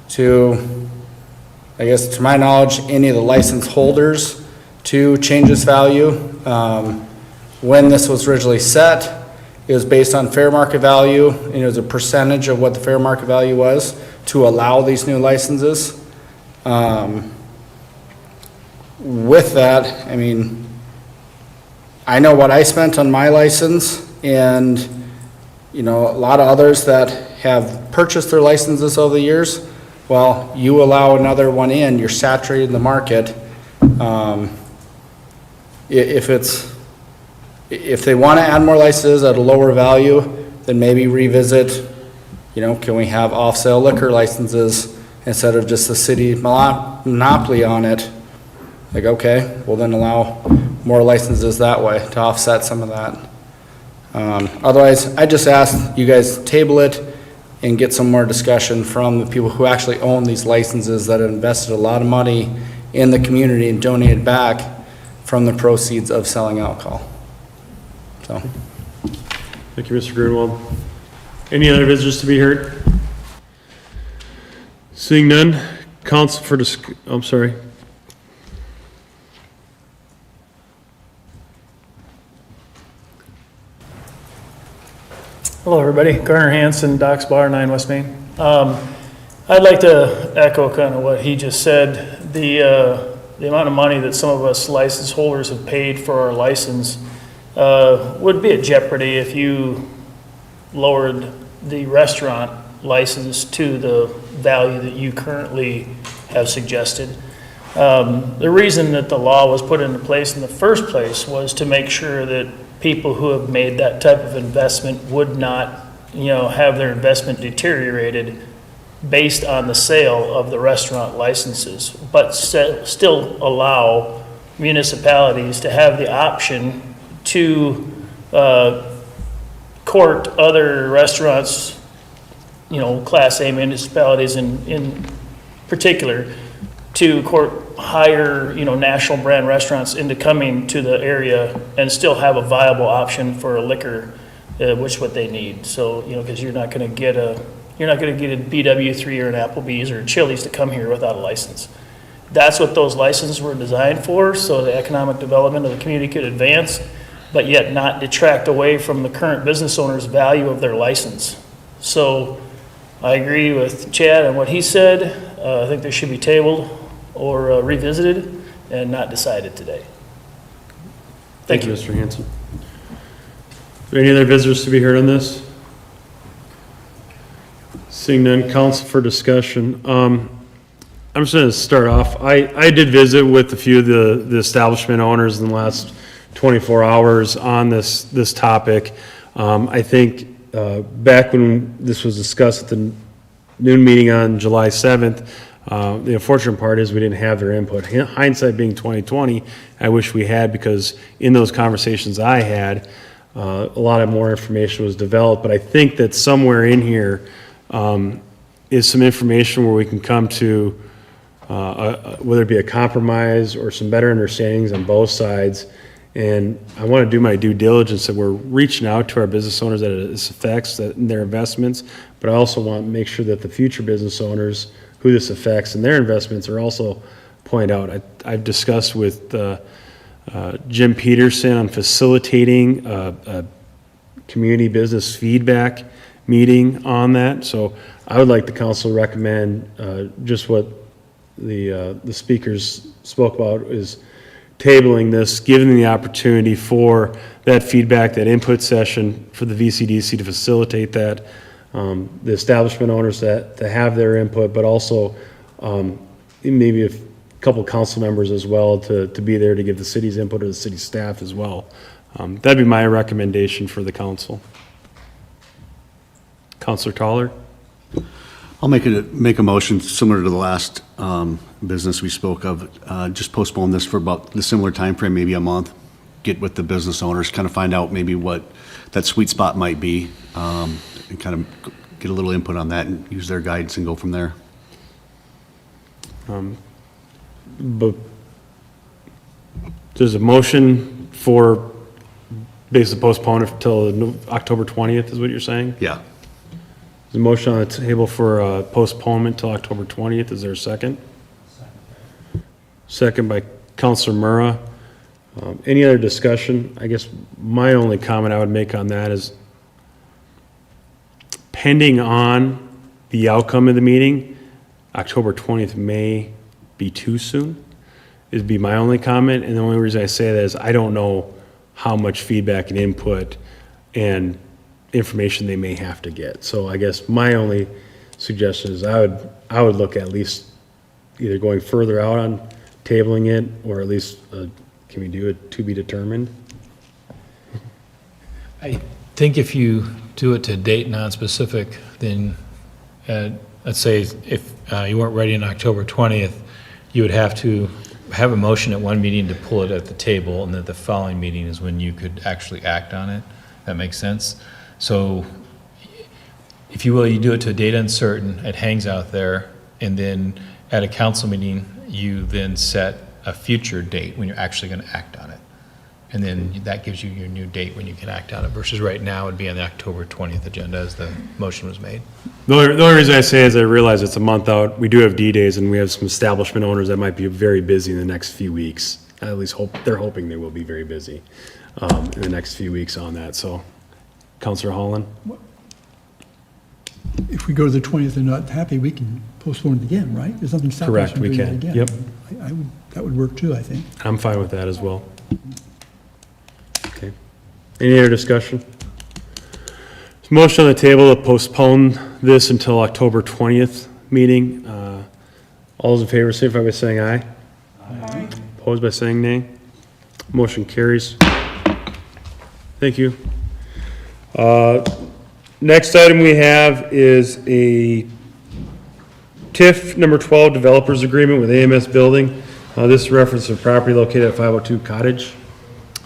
to, I guess to my knowledge, any of the license holders to change this value. When this was originally set, it was based on fair market value, and it was a percentage of what the fair market value was to allow these new licenses. With that, I mean, I know what I spent on my license, and, you know, a lot of others that have purchased their licenses over the years, well, you allow another one in, you're saturating the market. If they want to add more licenses at a lower value, then maybe revisit, you know, can we have off-sale liquor licenses instead of just the city monopoly on it? Like, okay, well then allow more licenses that way to offset some of that. Otherwise, I just ask you guys table it and get some more discussion from the people who actually own these licenses that have invested a lot of money in the community and donated back from the proceeds of selling alcohol. So. Thank you, Mr. Grunwald. Any other visitors to be heard? Seeing none, council for I'm sorry. Hello, everybody. Garner Hansen, Docks Bar, 9 West Main. I'd like to echo kind of what he just said. The amount of money that some of us license holders have paid for our license would be at jeopardy if you lowered the restaurant license to the value that you currently have suggested. The reason that the law was put into place in the first place was to make sure that people who have made that type of investment would not, have their investment deteriorated based on the sale of the restaurant licenses, but still allow municipalities to have the option to court other restaurants, Class A municipalities in particular, to court higher, national brand restaurants into coming to the area and still have a viable option for a liquor, which what they need. So, because you're not going to get a BW3 or an Applebee's or Chili's to come here without a license. That's what those licenses were designed for, so the economic development of the community could advance, but yet not detract away from the current business owner's value of their license. So I agree with Chad on what he said. I think they should be tabled or revisited and not decided today. Thank you, Mr. Hanson. Are there any other visitors to be heard on this? Seeing none, council for discussion. I'm just going to start off. I did visit with a few of the establishment owners in the last 24 hours on this topic. I think back when this was discussed at the noon meeting on July 7th, the unfortunate part is we didn't have their input. Hindsight being 2020, I wish we had, because in those conversations I had, a lot of more information was developed. But I think that somewhere in here is some information where we can come to whether it be a compromise or some better understandings on both sides. And I want to do my due diligence that we're reaching out to our business owners that it affects their investments, but I also want to make sure that the future business owners who this affects and their investments are also pointed out. I've discussed with Jim Peterson on facilitating a community business feedback meeting on that. So I would like the council to recommend just what the speakers spoke about, is tabling this, giving the opportunity for that feedback, that input session for the VCDC to facilitate that, the establishment owners that have their input, but also maybe a couple council members as well to be there to give the city's input or the city staff as well. That'd be my recommendation for the council. Councilor Toller? I'll make a motion similar to the last business we spoke of. Just postpone this for about the similar time frame, maybe a month. Get with the business owners, kind of find out maybe what that sweet spot might be, and kind of get a little input on that and use their guidance and go from there. But there's a motion for basically postpone it until October 20th, is what you're saying? Yeah. There's a motion on the table for postponement till October 20th. Is there a second? Second by Councilor Murrah. Any other discussion? I guess my only comment I would make on that is, pending on the outcome of the meeting, October 20th may be too soon, is be my only comment. And the only reason I say that is I don't know how much feedback and input and information they may have to get. So I guess my only suggestion is I would look at least either going further out on tabling it, or at least can we do it to be determined? I think if you do it to date non-specific, then let's say if you weren't ready on October 20th, you would have to have a motion at one meeting to pull it at the table, and then the following meeting is when you could actually act on it. That makes sense? So if you will, you do it to a date uncertain, it hangs out there, and then at a council meeting, you then set a future date when you're actually going to act on it. And then that gives you your new date when you can act on it, versus right now it would be on the October 20th agenda as the motion was made. The only reason I say is I realize it's a month out. We do have D-days, and we have some establishment owners that might be very busy in the next few weeks. I at least they're hoping they will be very busy in the next few weeks on that. So, Councilor Holland? If we go to the 20th and not happy, we can postpone it again, right? There's nothing stopping us Correct, from we doing it can. again. Yep. That would work too, I think. I'm fine with that as well. Okay. Any other discussion? There's a motion on the table to postpone this until October 20th meeting. All those in favor signify by saying aye. Aye. Opposed by saying nay. Motion carries. Thank you. Next item we have is a TIF number 12 developers agreement with AMS Building. This reference of property located at 502 Cottage.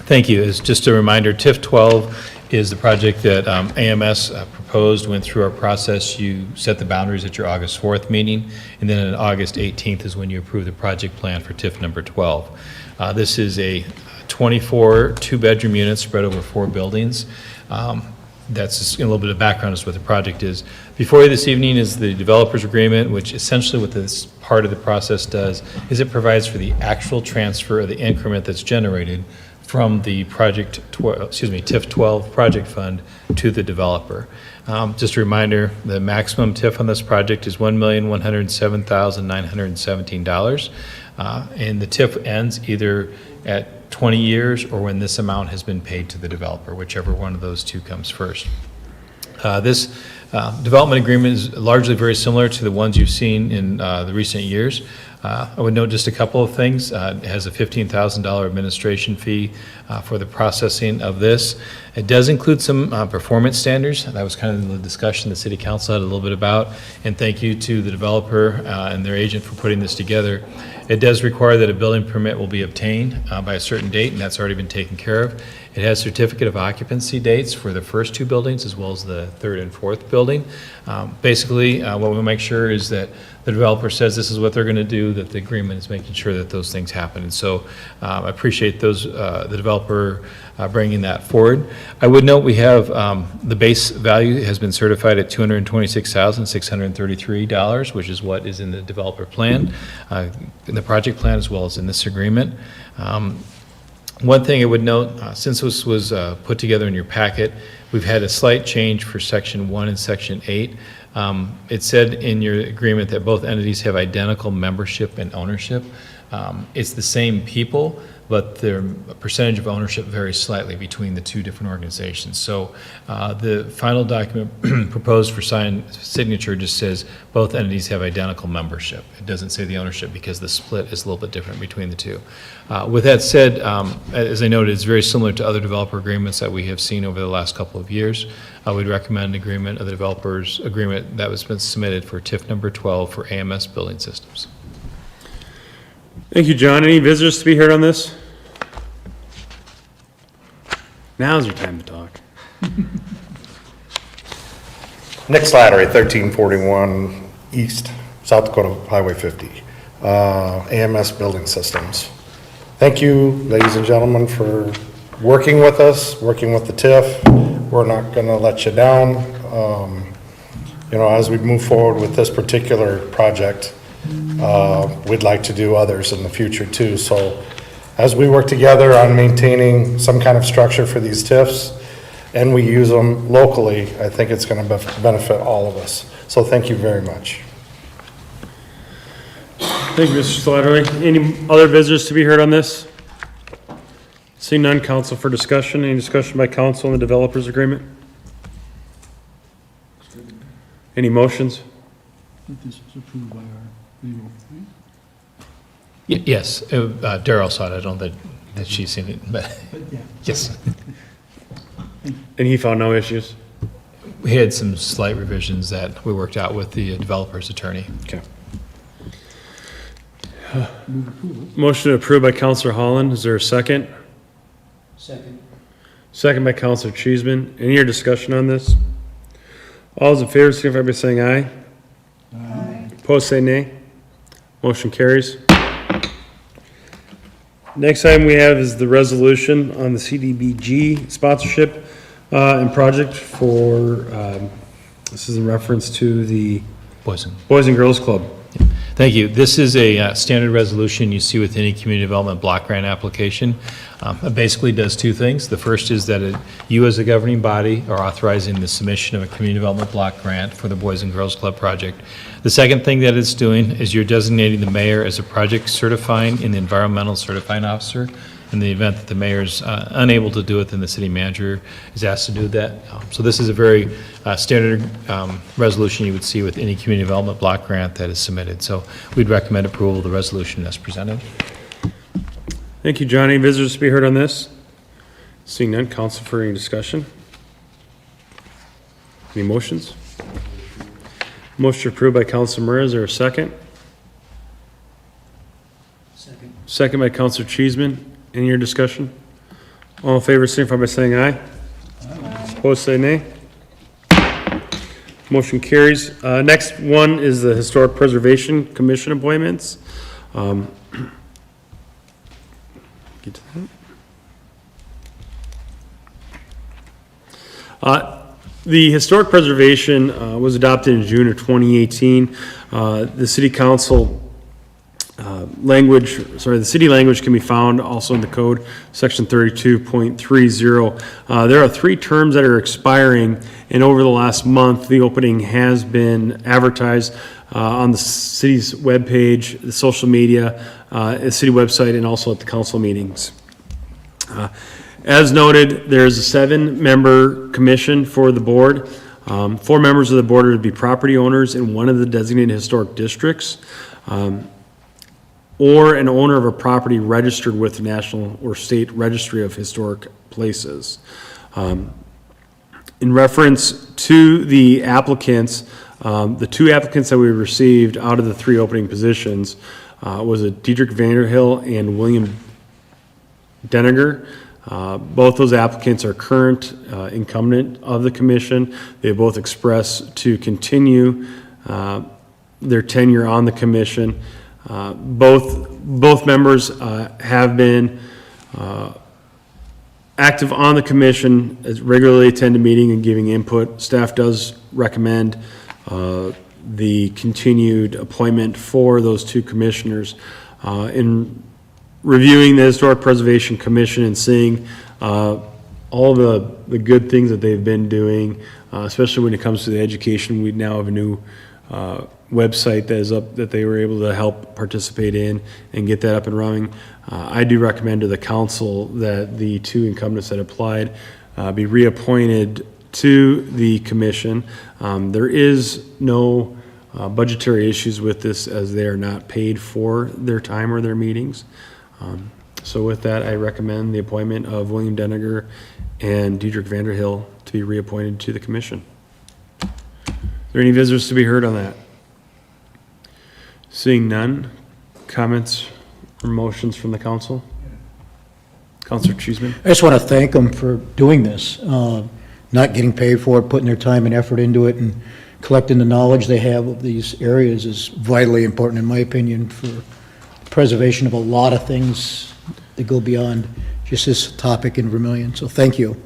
Thank you. As just a reminder, TIF 12 is the project that AMS proposed, went through our process. You set the boundaries at your August 4th meeting, and then on August 18th is when you approve the project plan for TIF number 12. This is a 24 two-bedroom units spread over 4 buildings. That's just a little bit of background as to what the project is. Before you this evening is the developers agreement, which essentially what this part of the process does is it provides for the actual transfer of the increment that's generated from the TIF 12 project fund to the developer. Just a reminder, the maximum TIF on this project is $1,107,917. And the TIF ends either at 20 years or when this amount has been paid to the developer, whichever one of those two comes first. This development agreement is largely very similar to the ones you've seen in the recent years. I would note just a couple of things. It has a $15,000 administration fee for the processing of this. It does include some performance standards. That was kind of the discussion the City Council had a little bit about. And thank you to the developer and their agent for putting this together. It does require that a building permit will be obtained by a certain date, and that's already been taken care of. It has certificate of occupancy dates for the first 2 buildings as well as the 3rd and 4th building. Basically, what we'll make sure is that the developer says this is what they're going to do, that the agreement is making sure that those things happen. And so I appreciate the developer bringing that forward. I would note we have the base value has been certified at $226,633, which is what is in the developer plan, in the project plan, as well as in this agreement. One thing I would note, since this was put together in your packet, we've had a slight change for Section 1 and Section 8. It said in your agreement that both entities have identical membership and ownership. It's the same people, but their percentage of ownership varies slightly between the 2 different organizations. So the final document proposed for signature just says both entities have identical membership. It doesn't say the ownership because the split is a little bit different between the 2. With that said, as I noted, it's very similar to other developer agreements that we have seen over the last couple of years. I would recommend agreement of the developer's agreement that was been submitted for TIF number 12 for AMS Building Systems. Thank you, John. Any visitors to be heard on this? Now's your time to talk. Nick Slattery, 1341 East, South Dakota Highway 50, AMS Building Systems. Thank you, ladies and gentlemen, for working with us, working with the TIF. We're not going to let you down. You know, as we move forward with this particular project, we'd like to do others in the future too. So as we work together on maintaining some kind of structure for these TIFs and we use them locally, I think it's going to benefit all of us. So thank you very much. Thank you, Mr. Slattery. Any other visitors to be heard on this? Seeing none, council for discussion. Any discussion by council on the developers agreement? Any motions? This was approved by our legal, right? Yes, Daryl saw it. I don't know that she's seen it, but yeah. Yes. And he found no issues? We had some slight revisions that we worked out with the developer's attorney. Okay. Motion to approve by Councilor Holland. Is there a second? Second. Second by Councilor Cheeseman. Any other discussion on this? All those in favor, signify by saying aye. Aye. Opposed, say nay. Motion carries. Next item we have is the resolution on the CDBG sponsorship and project for, this is in reference to the Boys and Girls Club. Thank you. This is a standard resolution you see with any community development block grant application. It basically does 2 things. The first is that you as a governing body are authorizing the submission of a community development block grant for the Boys and Girls Club project. The second thing that it's doing is you're designating the mayor as a project certifying and the environmental certifying officer. In the event that the mayor is unable to do it, then the city manager is asked to do that. So this is a very standard resolution you would see with any community development block grant that is submitted. So we'd recommend approval of the resolution as presented. Thank you, John. Any visitors to be heard on this? Seeing none, council for any discussion? Any motions? Motion approved by Council Murray, is there a second? Second. Second by Councilor Cheeseman. Any other discussion? All in favor, signify by saying aye. Opposed, say nay. Motion carries. Next one is the Historic Preservation Commission appointments. Get to that. The Historic Preservation was adopted in June of 2018. The city council the city language can be found also in the code, section 32.30. There are 3 terms that are expiring, and over the last month, the opening has been advertised on the city's webpage, the social media, the city website, and also at the council meetings. As noted, there's a 7-member commission for the board. 4 members of the board are to be property owners in one of the designated historic districts, or an owner of a property registered with the National or State Registry of Historic Places. In reference to the applicants, the 2 applicants that we received out of the 3 opening positions was a Diedrich Vanderhill and William Deniger. Both those applicants are current incumbent of the commission. They both expressed to continue their tenure on the commission. Both members have been active on the commission, regularly attend a meeting and giving input. Staff does recommend the continued appointment for those 2 commissioners. In reviewing the Historic Preservation Commission and seeing all the good things that they've been doing, especially when it comes to the education, we now have a new website that is up that they were able to help participate in and get that up and running. I do recommend to the council that the 2 incumbents that applied be reappointed to the commission. There is no budgetary issues with this, as they are not paid for their time or their meetings. So with that, I recommend the appointment of William Deniger and Diedrich Vanderhill to be reappointed to the commission. Are there any visitors to be heard on that? Seeing none, comments or motions from the council? Councilor Cheeseman? I just want to thank them for doing this, not getting paid for it, putting their time and effort into it, and collecting the knowledge they have of these areas is vitally important, in my opinion, for preservation of a lot of things that go beyond just this topic in Vermillion. So thank you.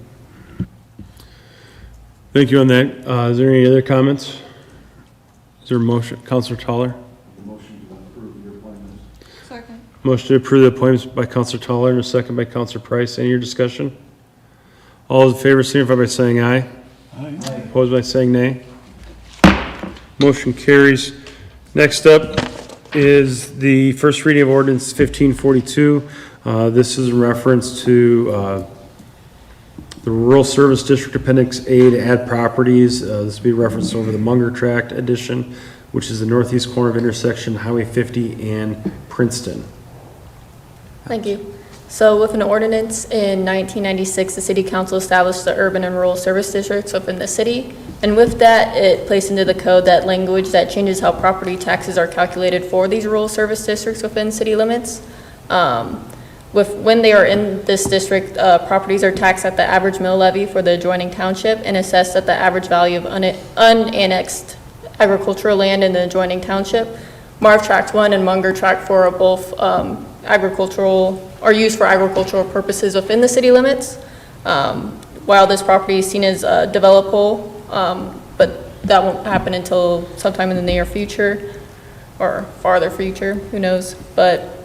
Thank you on that. Is there any other comments? Is there a motion? Councilor Toller? Second. Motion to approve the appointments by Councilor Toller and a second by Councilor Price. Any other discussion? All those in favor signify by saying aye. Aye. Opposed by saying nay. Motion carries. Next up is the first reading of ordinance 1542. This is in reference to the Rural Service District Appendix A to add properties. This will be referenced over the Munger Tract addition, which is the northeast corner of intersection Highway 50 and Princeton. Thank you. So with an ordinance in 1996, the city council established the urban and rural service districts within the city. And with that, it placed into the code that language that changes how property taxes are calculated for these rural service districts within city limits. When they are in this district, properties are taxed at the average mill levy for the adjoining township and assessed at the average value of unannexed agricultural land in the adjoining township. Marv Tract 1 and Munger Tract 4 are both used for agricultural purposes within the city limits. While this property is seen as developable, but that won't happen until sometime in the near future or farther future, who knows. But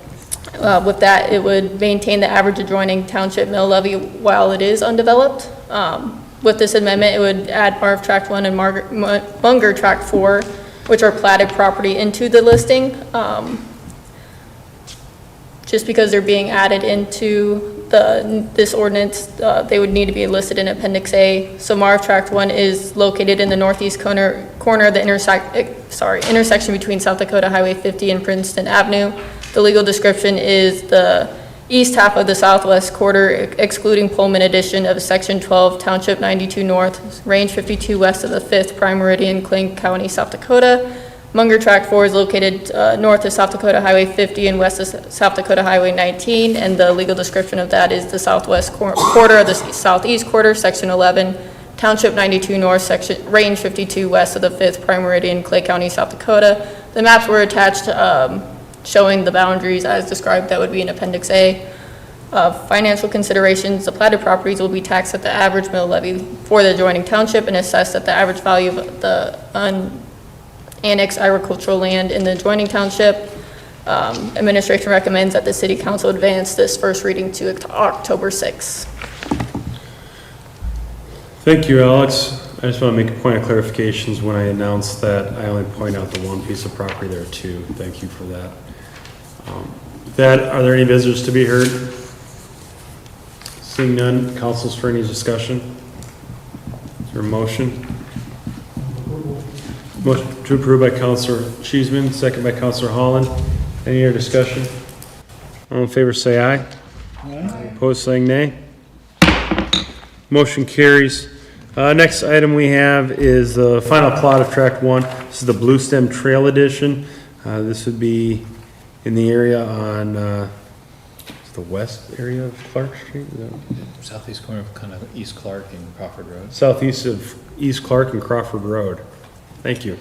with that, it would maintain the average adjoining township mill levy while it is undeveloped. With this amendment, it would add Marv Tract 1 and Munger Tract 4, which are platted property, into the listing. Just because they're being added into this ordinance, they would need to be listed in Appendix A. So Marv Tract 1 is located in the northeast corner of the intersection between South Dakota Highway 50 and Princeton Avenue. The legal description is the east half of the southwest quarter, excluding Pullman addition of Section 12, Township 92 North, Range 52 west of the 5th Prime Meridian, Clayton County, South Dakota. Munger Tract 4 is located north of South Dakota Highway 50 and west of South Dakota Highway 19, and the legal description of that is the southwest quarter of the southeast quarter, Section 11, Township 92 North, Section Range 52 west of the 5th Prime Meridian, Clay County, South Dakota. The maps were attached showing the boundaries as described. That would be in Appendix A. Financial considerations, the platted properties will be taxed at the average mill levy for the adjoining township and assessed at the average value of the annexed agricultural land in the adjoining township. Administration recommends that the city council advance this first reading to October 6th. Thank you, Alex. I just want to make a point of clarifications. When I announced that, I only point out the one piece of property there too. Thank you for that. With that, are there any visitors to be heard? Seeing none, council's for any discussion? Is there a motion? Motion to approve by Councilor Cheeseman, second by Councilor Holland. Any other discussion? All in favor say aye. Aye. Opposed saying nay. Motion carries. Next item we have is the final plot of Tract 1. This is the Blue Stem Trail Edition. This would be in the area on the west area of Clark Street? Southeast corner of kind of East Clark and Crawford Road. Southeast of East Clark and Crawford Road. Thank you.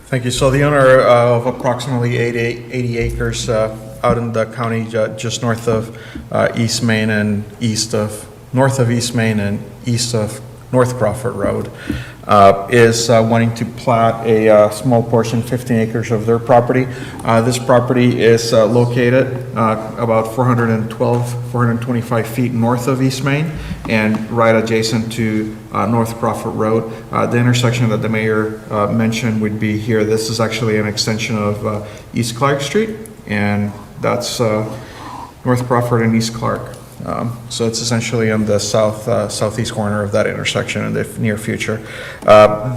Thank you. So the owner of approximately 80 acres out in the county just north of East Main and north of East Main and east of North Crawford Road is wanting to plat a small portion, 15 acres of their property. This property is located about 425 feet north of East Main and right adjacent to North Crawford Road. The intersection that the mayor mentioned would be here. This is actually an extension of East Clark Street, and that's North Crawford and East Clark. So it's essentially on the southeast corner of that intersection in the near future.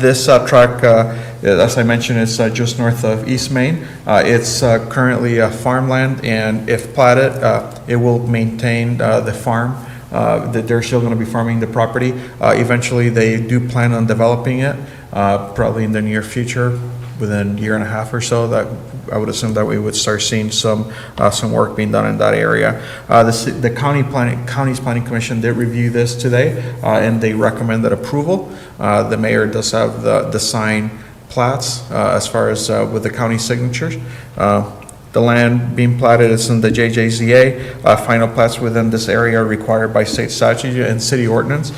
This track, as I mentioned, is just north of East Main. It's currently farmland, and if platted, it will maintain the farm. They're still going to be farming the property. Eventually, they do plan on developing it, probably in the near future, within a year and a half or so. That I would assume that we would start seeing some work being done in that area. The county's planning commission did review this today, and they recommended approval. The mayor does have the signed plats as far as with the county signatures. The land being platted is in the JJZA. Final plats within this area are required by state statute and city ordinance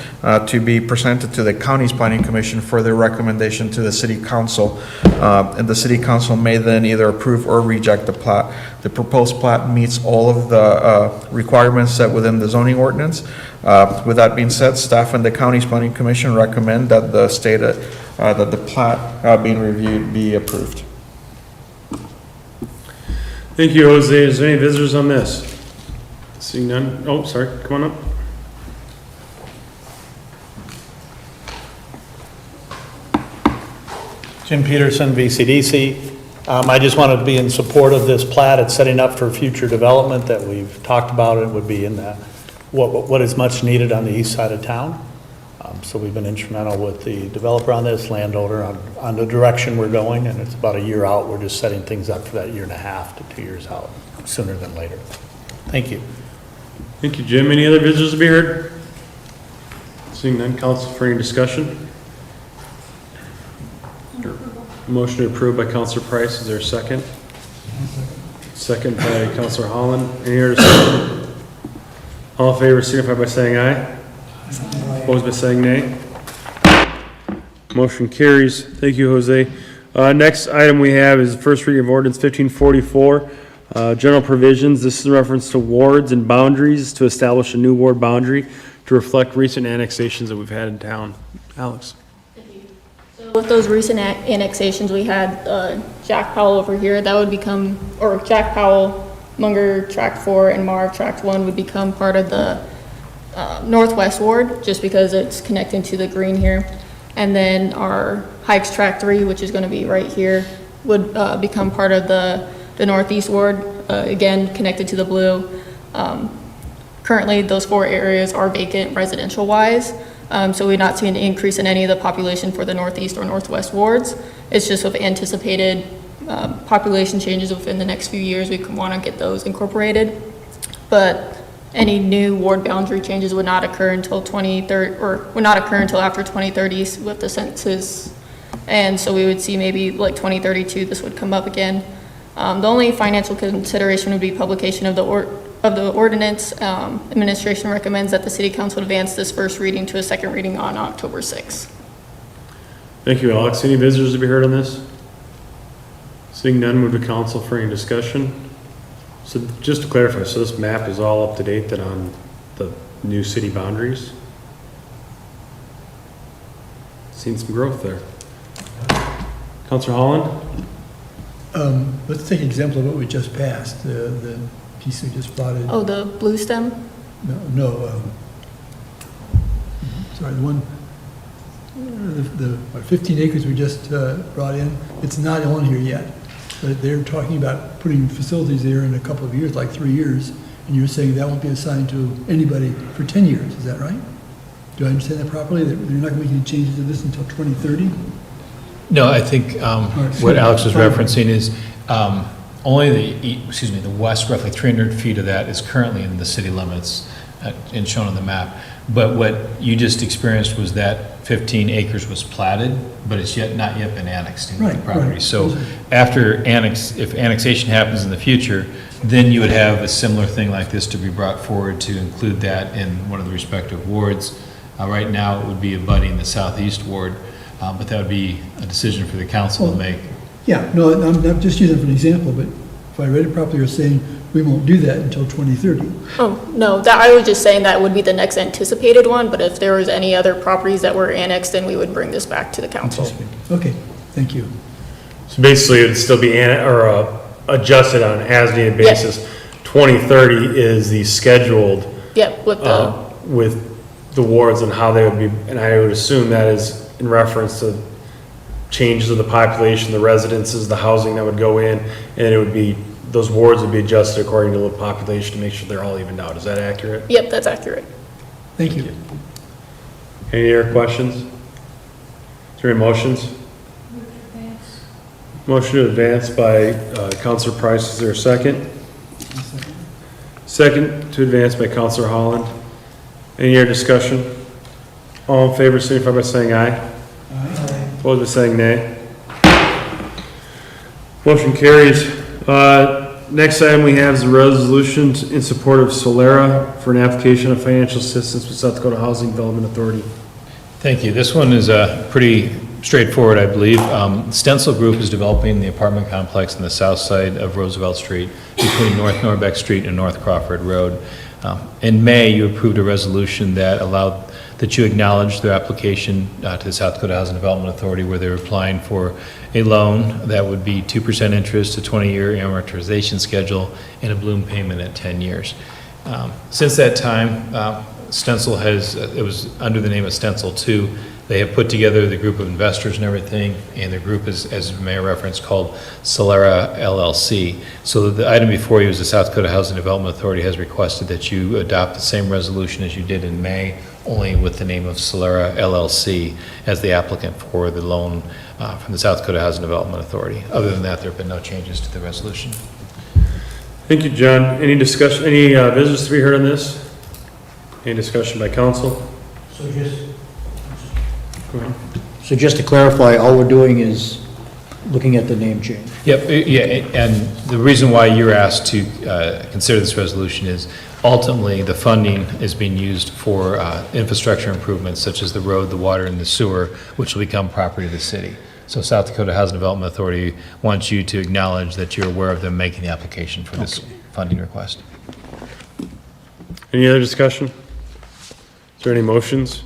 to be presented to the county's planning commission for their recommendation to the city council. And the city council may then either approve or reject the plat. The proposed plat meets all of the requirements set within the zoning ordinance. With that being said, staff and the county's planning commission recommend that that the plat being reviewed be approved. Thank you, Jose. Is there any visitors on this? Seeing none. Oh, sorry. Come on up. Jim Peterson, VCDC. I just wanted to be in support of this plat. It's setting up for future development that we've talked about. It would be in that what is much needed on the east side of town. So we've been instrumental with the developer on this, landowner on the direction we're going, and it's about a year out. We're just setting things up for that 1.5 to 2 years out, sooner than later. Thank you. Thank you, Jim. Any other visitors to be heard? Seeing none, council for any discussion? Motion to approve by Councilor Price. Is there a second? Second by Councilor Holland. Any other discussion? All in favor signify by saying aye. Opposed by saying nay. Motion carries. Thank you, Jose. Next item we have is the first reading of ordinance 1544, general provisions. This is in reference to wards and boundaries to establish a new ward boundary to reflect recent annexations that we've had in town. Alex. So with those recent annexations, we had Jack Powell over here. That would become, or Jack Powell, Munger Tract 4, and Marv Tract 1 would become part of the Northwest Ward, just because it's connecting to the green here. And then our Hikes Tract 3, which is going to be right here, would become part of the Northeast Ward, again, connected to the blue. Currently, those 4 areas are vacant residential-wise, so we're not seeing an increase in any of the population for the northeast or northwest wards. It's just with anticipated population changes within the next few years, we want to get those incorporated. But any new ward boundary changes would not occur until 2030, or would not occur until after 2030 with the census. And so we would see maybe like 2032, this would come up again. The only financial consideration would be publication of the ordinance. Administration recommends that the city council advance this first reading to a second reading on October 6th. Thank you, Alex. Any visitors to be heard on this? Seeing none, move to council for any discussion. So just to clarify, so this map is all up to date then on the new city boundaries? Seen some growth there. Councilor Holland? Let's take an example of what we just passed, the piece we just brought in. Oh, the blue stem? No, sorry, the one, the 15 acres we just brought in, it's not on here yet, but they're talking about putting facilities there in a couple of years, like 3 years, and you're saying that won't be assigned to anybody for 10 years, is that right? Do I understand that properly, that they're not going to make any changes to this until 2030? No, I think what Alex was referencing is only the west, roughly 300 feet of that is currently in the city limits and shown on the map. But what you just experienced was that 15 acres was platted, but it's not yet been annexed into the property. Right. So if annexation happens in the future, then you would have a similar thing like this to be brought forward to include that in one of the respective wards. Right now, it would be abutting the southeast ward, but that would be a decision for the council to make. Yeah, no, I'm just using it for an example, but if I read it properly, you're saying we won't do that until 2030. Oh, no, that, I was just saying that would be the next anticipated one, but if there was any other properties that were annexed, then we would bring this back to the council. Okay, thank you. So basically, it'd still be adjusted on an as-needed basis. 2030 is the scheduled. Yep, With the wards and how they would be, and I would assume that is in reference to changes of the population, the residences, the housing that would go in, and it would be, those wards would be adjusted according to the population to make sure they're all evened out. Is that accurate? Yep, that's accurate. Thank you. Any other questions? Is there any motions? Motion to advance by Councilor Price. Is there a second? Second to advance by Councilor Holland. Any other discussion? All in favor, signify by saying aye. Aye. Opposed by saying nay. Motion carries. Next item we have is a resolution in support of Solera for an application of financial assistance with South Dakota Housing Development Authority. Thank you. This one is pretty straightforward, I believe. Stencil Group is developing the apartment complex on the south side of Roosevelt Street between North Norbeck Street and North Crawford Road. In May, you approved a resolution that you acknowledged their application to the South Dakota Housing Development Authority, where they're applying for a loan that would be 2% interest, a 20-year amortization schedule, and a balloon payment at 10 years. Since that time, Stencil it was under the name of Stencil 2. They have put together the group of investors and everything, and the group is, as Mayor referenced, called Solera LLC. So the item before you is the South Dakota Housing Development Authority has requested that you adopt the same resolution as you did in May, only with the name of Solera LLC as the applicant for the loan from the South Dakota Housing Development Authority. Other than that, there have been no changes to the resolution. Thank you, John. Any discussion, any visitors to be heard on this? Any discussion by council? So just to clarify, all we're doing is looking at the name change. Yep, yeah, and the reason why you're asked to consider this resolution is ultimately the funding is being used for infrastructure improvements such as the road, the water, and the sewer, which will become property of the city. So South Dakota Housing Development Authority wants you to acknowledge that you're aware of them making the application for this funding request. Any other discussion? Is there any motions?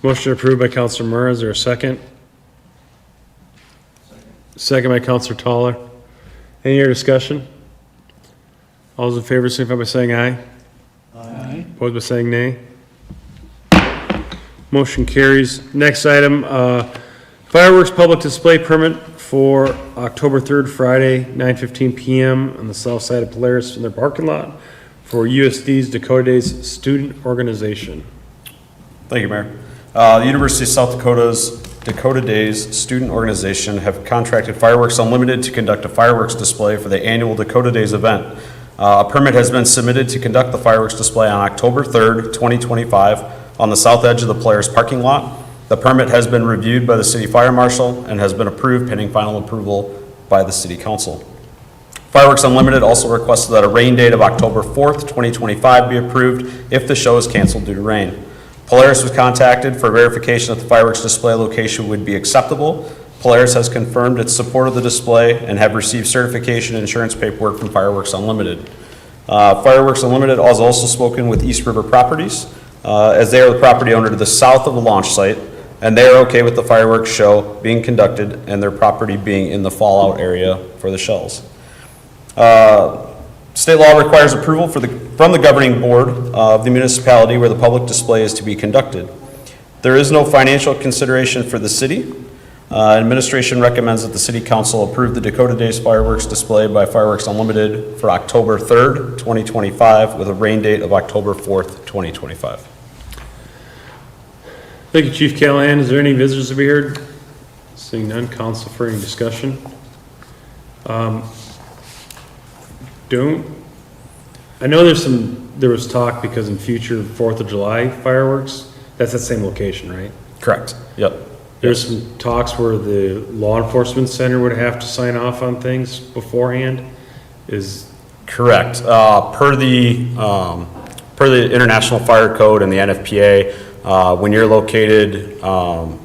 Motion approved by Councilor Murr. Is there a second? Second by Councilor Toller. Any other discussion? All those in favor signify by saying aye. Aye. Opposed by saying nay. Motion carries. Next item, Fireworks public display permit for October 3rd, Friday, 9:15 PM on the south side of Polaris in their parking lot for USD's Dakota Days Student Organization. Thank you, Mayor. The University of South Dakota's Dakota Days Student Organization have contracted Fireworks Unlimited to conduct a fireworks display for the annual Dakota Days event. A permit has been submitted to conduct the fireworks display on October 3rd, 2025 on the south edge of the Polaris parking lot. The permit has been reviewed by the City Fire Marshal and has been approved pending final approval by the City Council. Fireworks Unlimited also requested that a rain date of October 4th, 2025 be approved if the show is canceled due to rain. Polaris was contacted for verification that the fireworks display location would be acceptable. Polaris has confirmed its support of the display and have received certification and insurance paperwork from Fireworks Unlimited. Fireworks Unlimited has also spoken with East River Properties, as they are the property owner to the south of the launch site, and they are okay with the fireworks show being conducted and their property being in the fallout area for the shells. State law requires approval from the governing board of the municipality where the public display is to be conducted. There is no financial consideration for the city. Administration recommends that the City Council approve the Dakota Days fireworks display by Fireworks Unlimited for October 3rd, 2025 with a rain date of October 4th, 2025. Thank you, Chief Callahan. Is there any visitors to be heard? Seeing none, council for any discussion? I know there was talk because in future 4th of July fireworks, that's the same location, right? Correct. Yep. There's some talks where the law enforcement center would have to sign off on things beforehand. Is correct. Per the International Fire Code and the NFPA, when you're located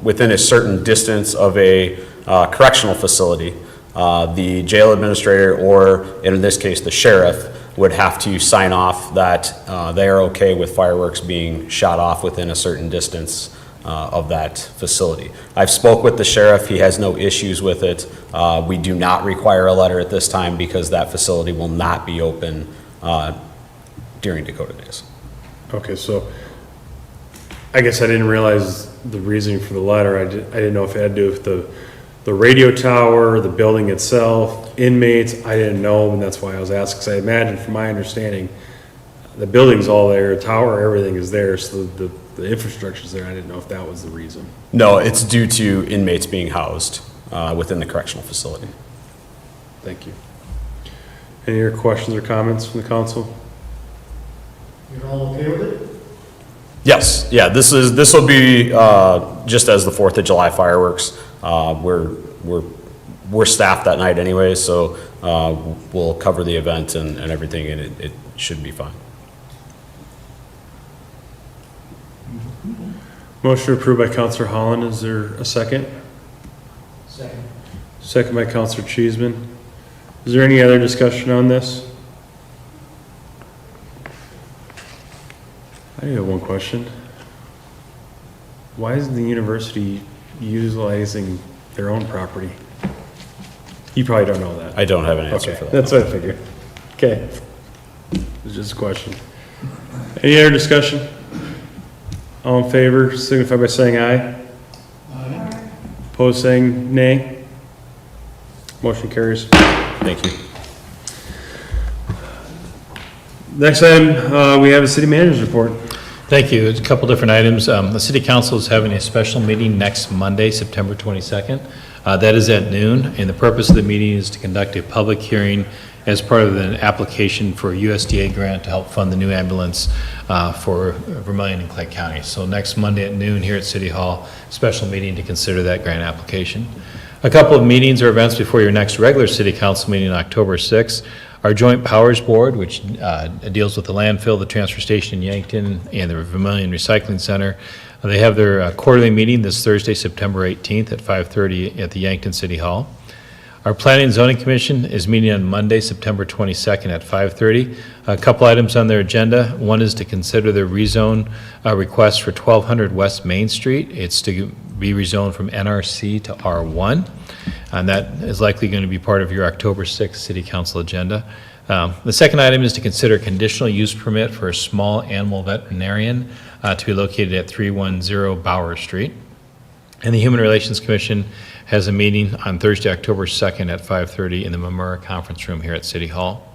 within a certain distance of a correctional facility, the jail administrator, or in this case the sheriff, would have to sign off that they are okay with fireworks being shot off within a certain distance of that facility. I've spoke with the sheriff. He has no issues with it. We do not require a letter at this time because that facility will not be open during Dakota Days. okay, so I guess I didn't realize the reasoning for the letter. I didn't know if it had to do with the radio tower, the building itself, inmates. I didn't know, and that's why I was asking, because I imagine from my understanding, the building's all there, tower, everything is there, so the infrastructure's there. I didn't know if that was the reason. No, it's due to inmates being housed within the correctional facility. Thank you. Any other questions or comments from the council? You're all okay with it? Yes, yeah, this will be just as the 4th of July fireworks. We're staffed that night anyway, so we'll cover the event and everything, and it should be fine. Motion approved by Councilor Holland. Is there a second? Second. Second by Councilor Cheeseman. Is there any other discussion on this? I have one question. Why isn't the university utilizing their own property? You probably don't know that. I don't have an answer Okay, for that. that's what I figured. Okay. It's just a question. Any other discussion? All in favor, signify by saying aye. Aye. Opposed, saying nay. Motion carries. Thank you. Next item, we have a city manager's report. Thank you. It's a couple different items. The city council is having a special meeting next Monday, September 22nd. That is at noon, and the purpose of the meeting is to conduct a public hearing as part of an application for a USDA grant to help fund the new ambulance for Vermillion and Clay County. So next Monday at noon here at City Hall, special meeting to consider that grant application. A couple of meetings or events before your next regular city council meeting on October 6th. Our Joint Powers Board, which deals with the landfill, the transfer station in Yankton, and the Vermillion Recycling Center. They have their quarterly meeting this Thursday, September 18th at 5:30 at the Yankton City Hall. Our Planning and Zoning Commission is meeting on Monday, September 22nd at 5:30. A couple items on their agenda. One is to consider the rezone request for 1200 West Main Street. It's to be rezoned from NRC to R1. And that is likely going to be part of your October 6th City Council agenda. The second item is to consider a conditional use permit for a small animal veterinarian to be located at 310 Bauer Street. And the Human Relations Commission has a meeting on Thursday, October 2nd at 5:30 in the Memorial Conference Room here at City Hall.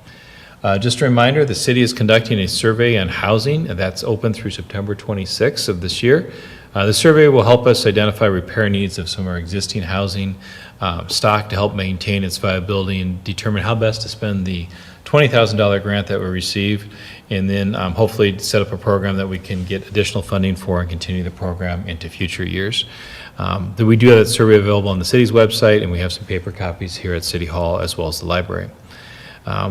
Just a reminder, the city is conducting a survey on housing, and that's open through September 26th of this year. The survey will help us identify repair needs of some of our existing housing stock to help maintain its viability and determine how best to spend the $20,000 grant that we received, and then hopefully set up a program that we can get additional funding for and continue the program into future years. We do have that survey available on the city's website, and we have some paper copies here at City Hall as well as the library.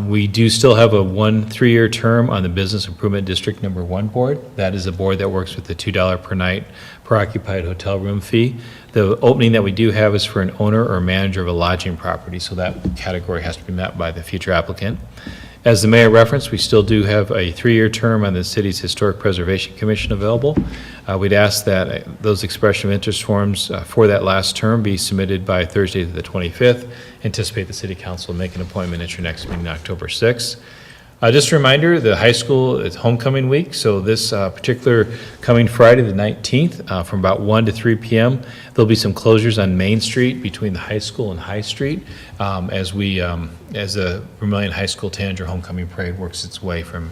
We do still have a 3-year term on the Business Improvement District Number 1 board. That is a board that works with the $2 per night per occupied hotel room fee. The opening that we do have is for an owner or manager of a lodging property, so that category has to be met by the future applicant. As the mayor referenced, we still do have a 3-year term on the city's Historic Preservation Commission available. We'd ask that those expression of interest forms for that last term be submitted by Thursday the 25th. Anticipate the city council will make an appointment at your next meeting October 6th. Just a reminder, the high school is homecoming week, so this particular coming Friday, the 19th, from about 1 to 3 p.m., there'll be some closures on Main Street between the high school and High Street as the Vermillion High School Tanager Homecoming Parade works its way from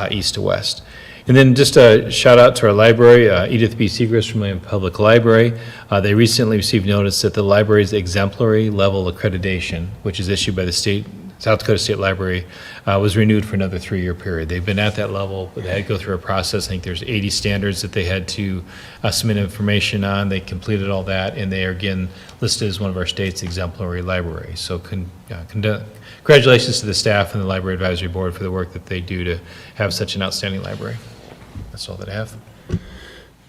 east to west. And then just a shout out to our library, Edith B. Segrist from Vermillion Public Library. They recently received notice that the library's exemplary level accreditation, which is issued by the South Dakota State Library, was renewed for another 3-year period. They've been at that level, but they had to go through a process. I think there's 80 standards that they had to submit information on. They completed all that, and they are again listed as one of our state's exemplary libraries. So congratulations to the staff and the Library Advisory Board for the work that they do to have such an outstanding library. That's all that I have.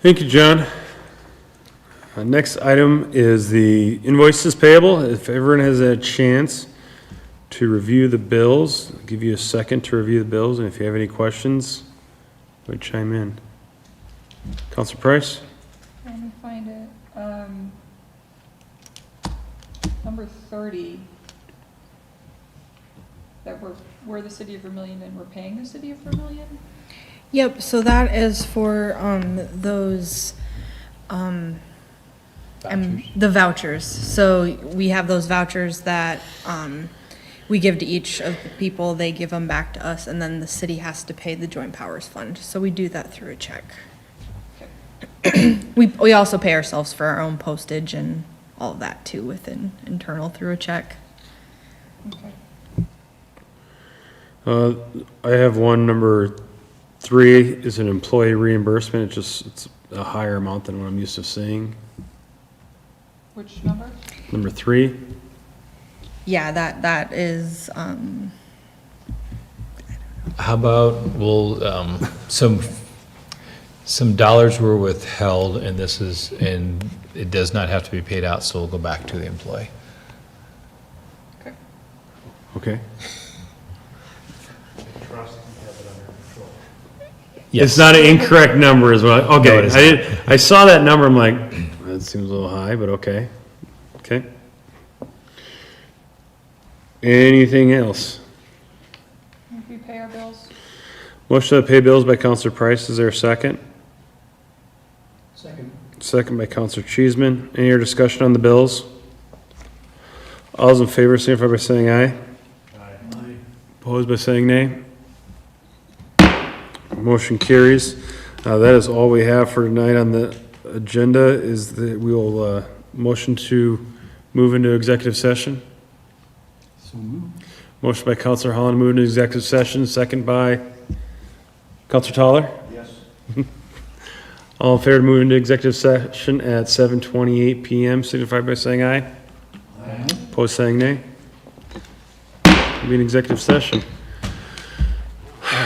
Thank you, John. Next item is the invoices payable. If everyone has a chance to review the bills, I'll give you a second to review the bills, and if you have any questions, would chime in. Councilor Price? Let me find it. Number 30, that we're the city of Vermillion and we're paying the city of Vermillion? Yep, so that is for those the vouchers. So we have those vouchers that we give to each of the people, they give them back to us, and then the city has to pay the Joint Powers Fund. So we do that through a check. We also pay ourselves for our own postage and all of that too within internal through a check. I have one, number 3 is an employee reimbursement. It's a higher amount than what I'm used to seeing. Which number? Number 3. Yeah, that is, How about some dollars were withheld, and it does not have to be paid out, so we'll go back to the employee. Okay. Yes. It's not an incorrect number as well. Okay, No, it isn't. I saw that number, I'm like, that seems a little high, but okay. Okay. Anything else? If we pay our bills? Motion to pay bills by Counselor Price. Is there a second? Second. Second by Counselor Cheeseman. Any other discussion on the bills? All those in favor signify by saying aye. Aye. Opposed by saying nay. Motion carries. That is all we have for tonight on the agenda. Is that we will motion to move into executive session. So moved. Motion by Counselor Holland, move into executive session. Second by Counselor Toller. Yes. All in favor to move into executive session at 7:28 p.m. signify by saying aye. Aye. Opposed saying nay. Be in executive session.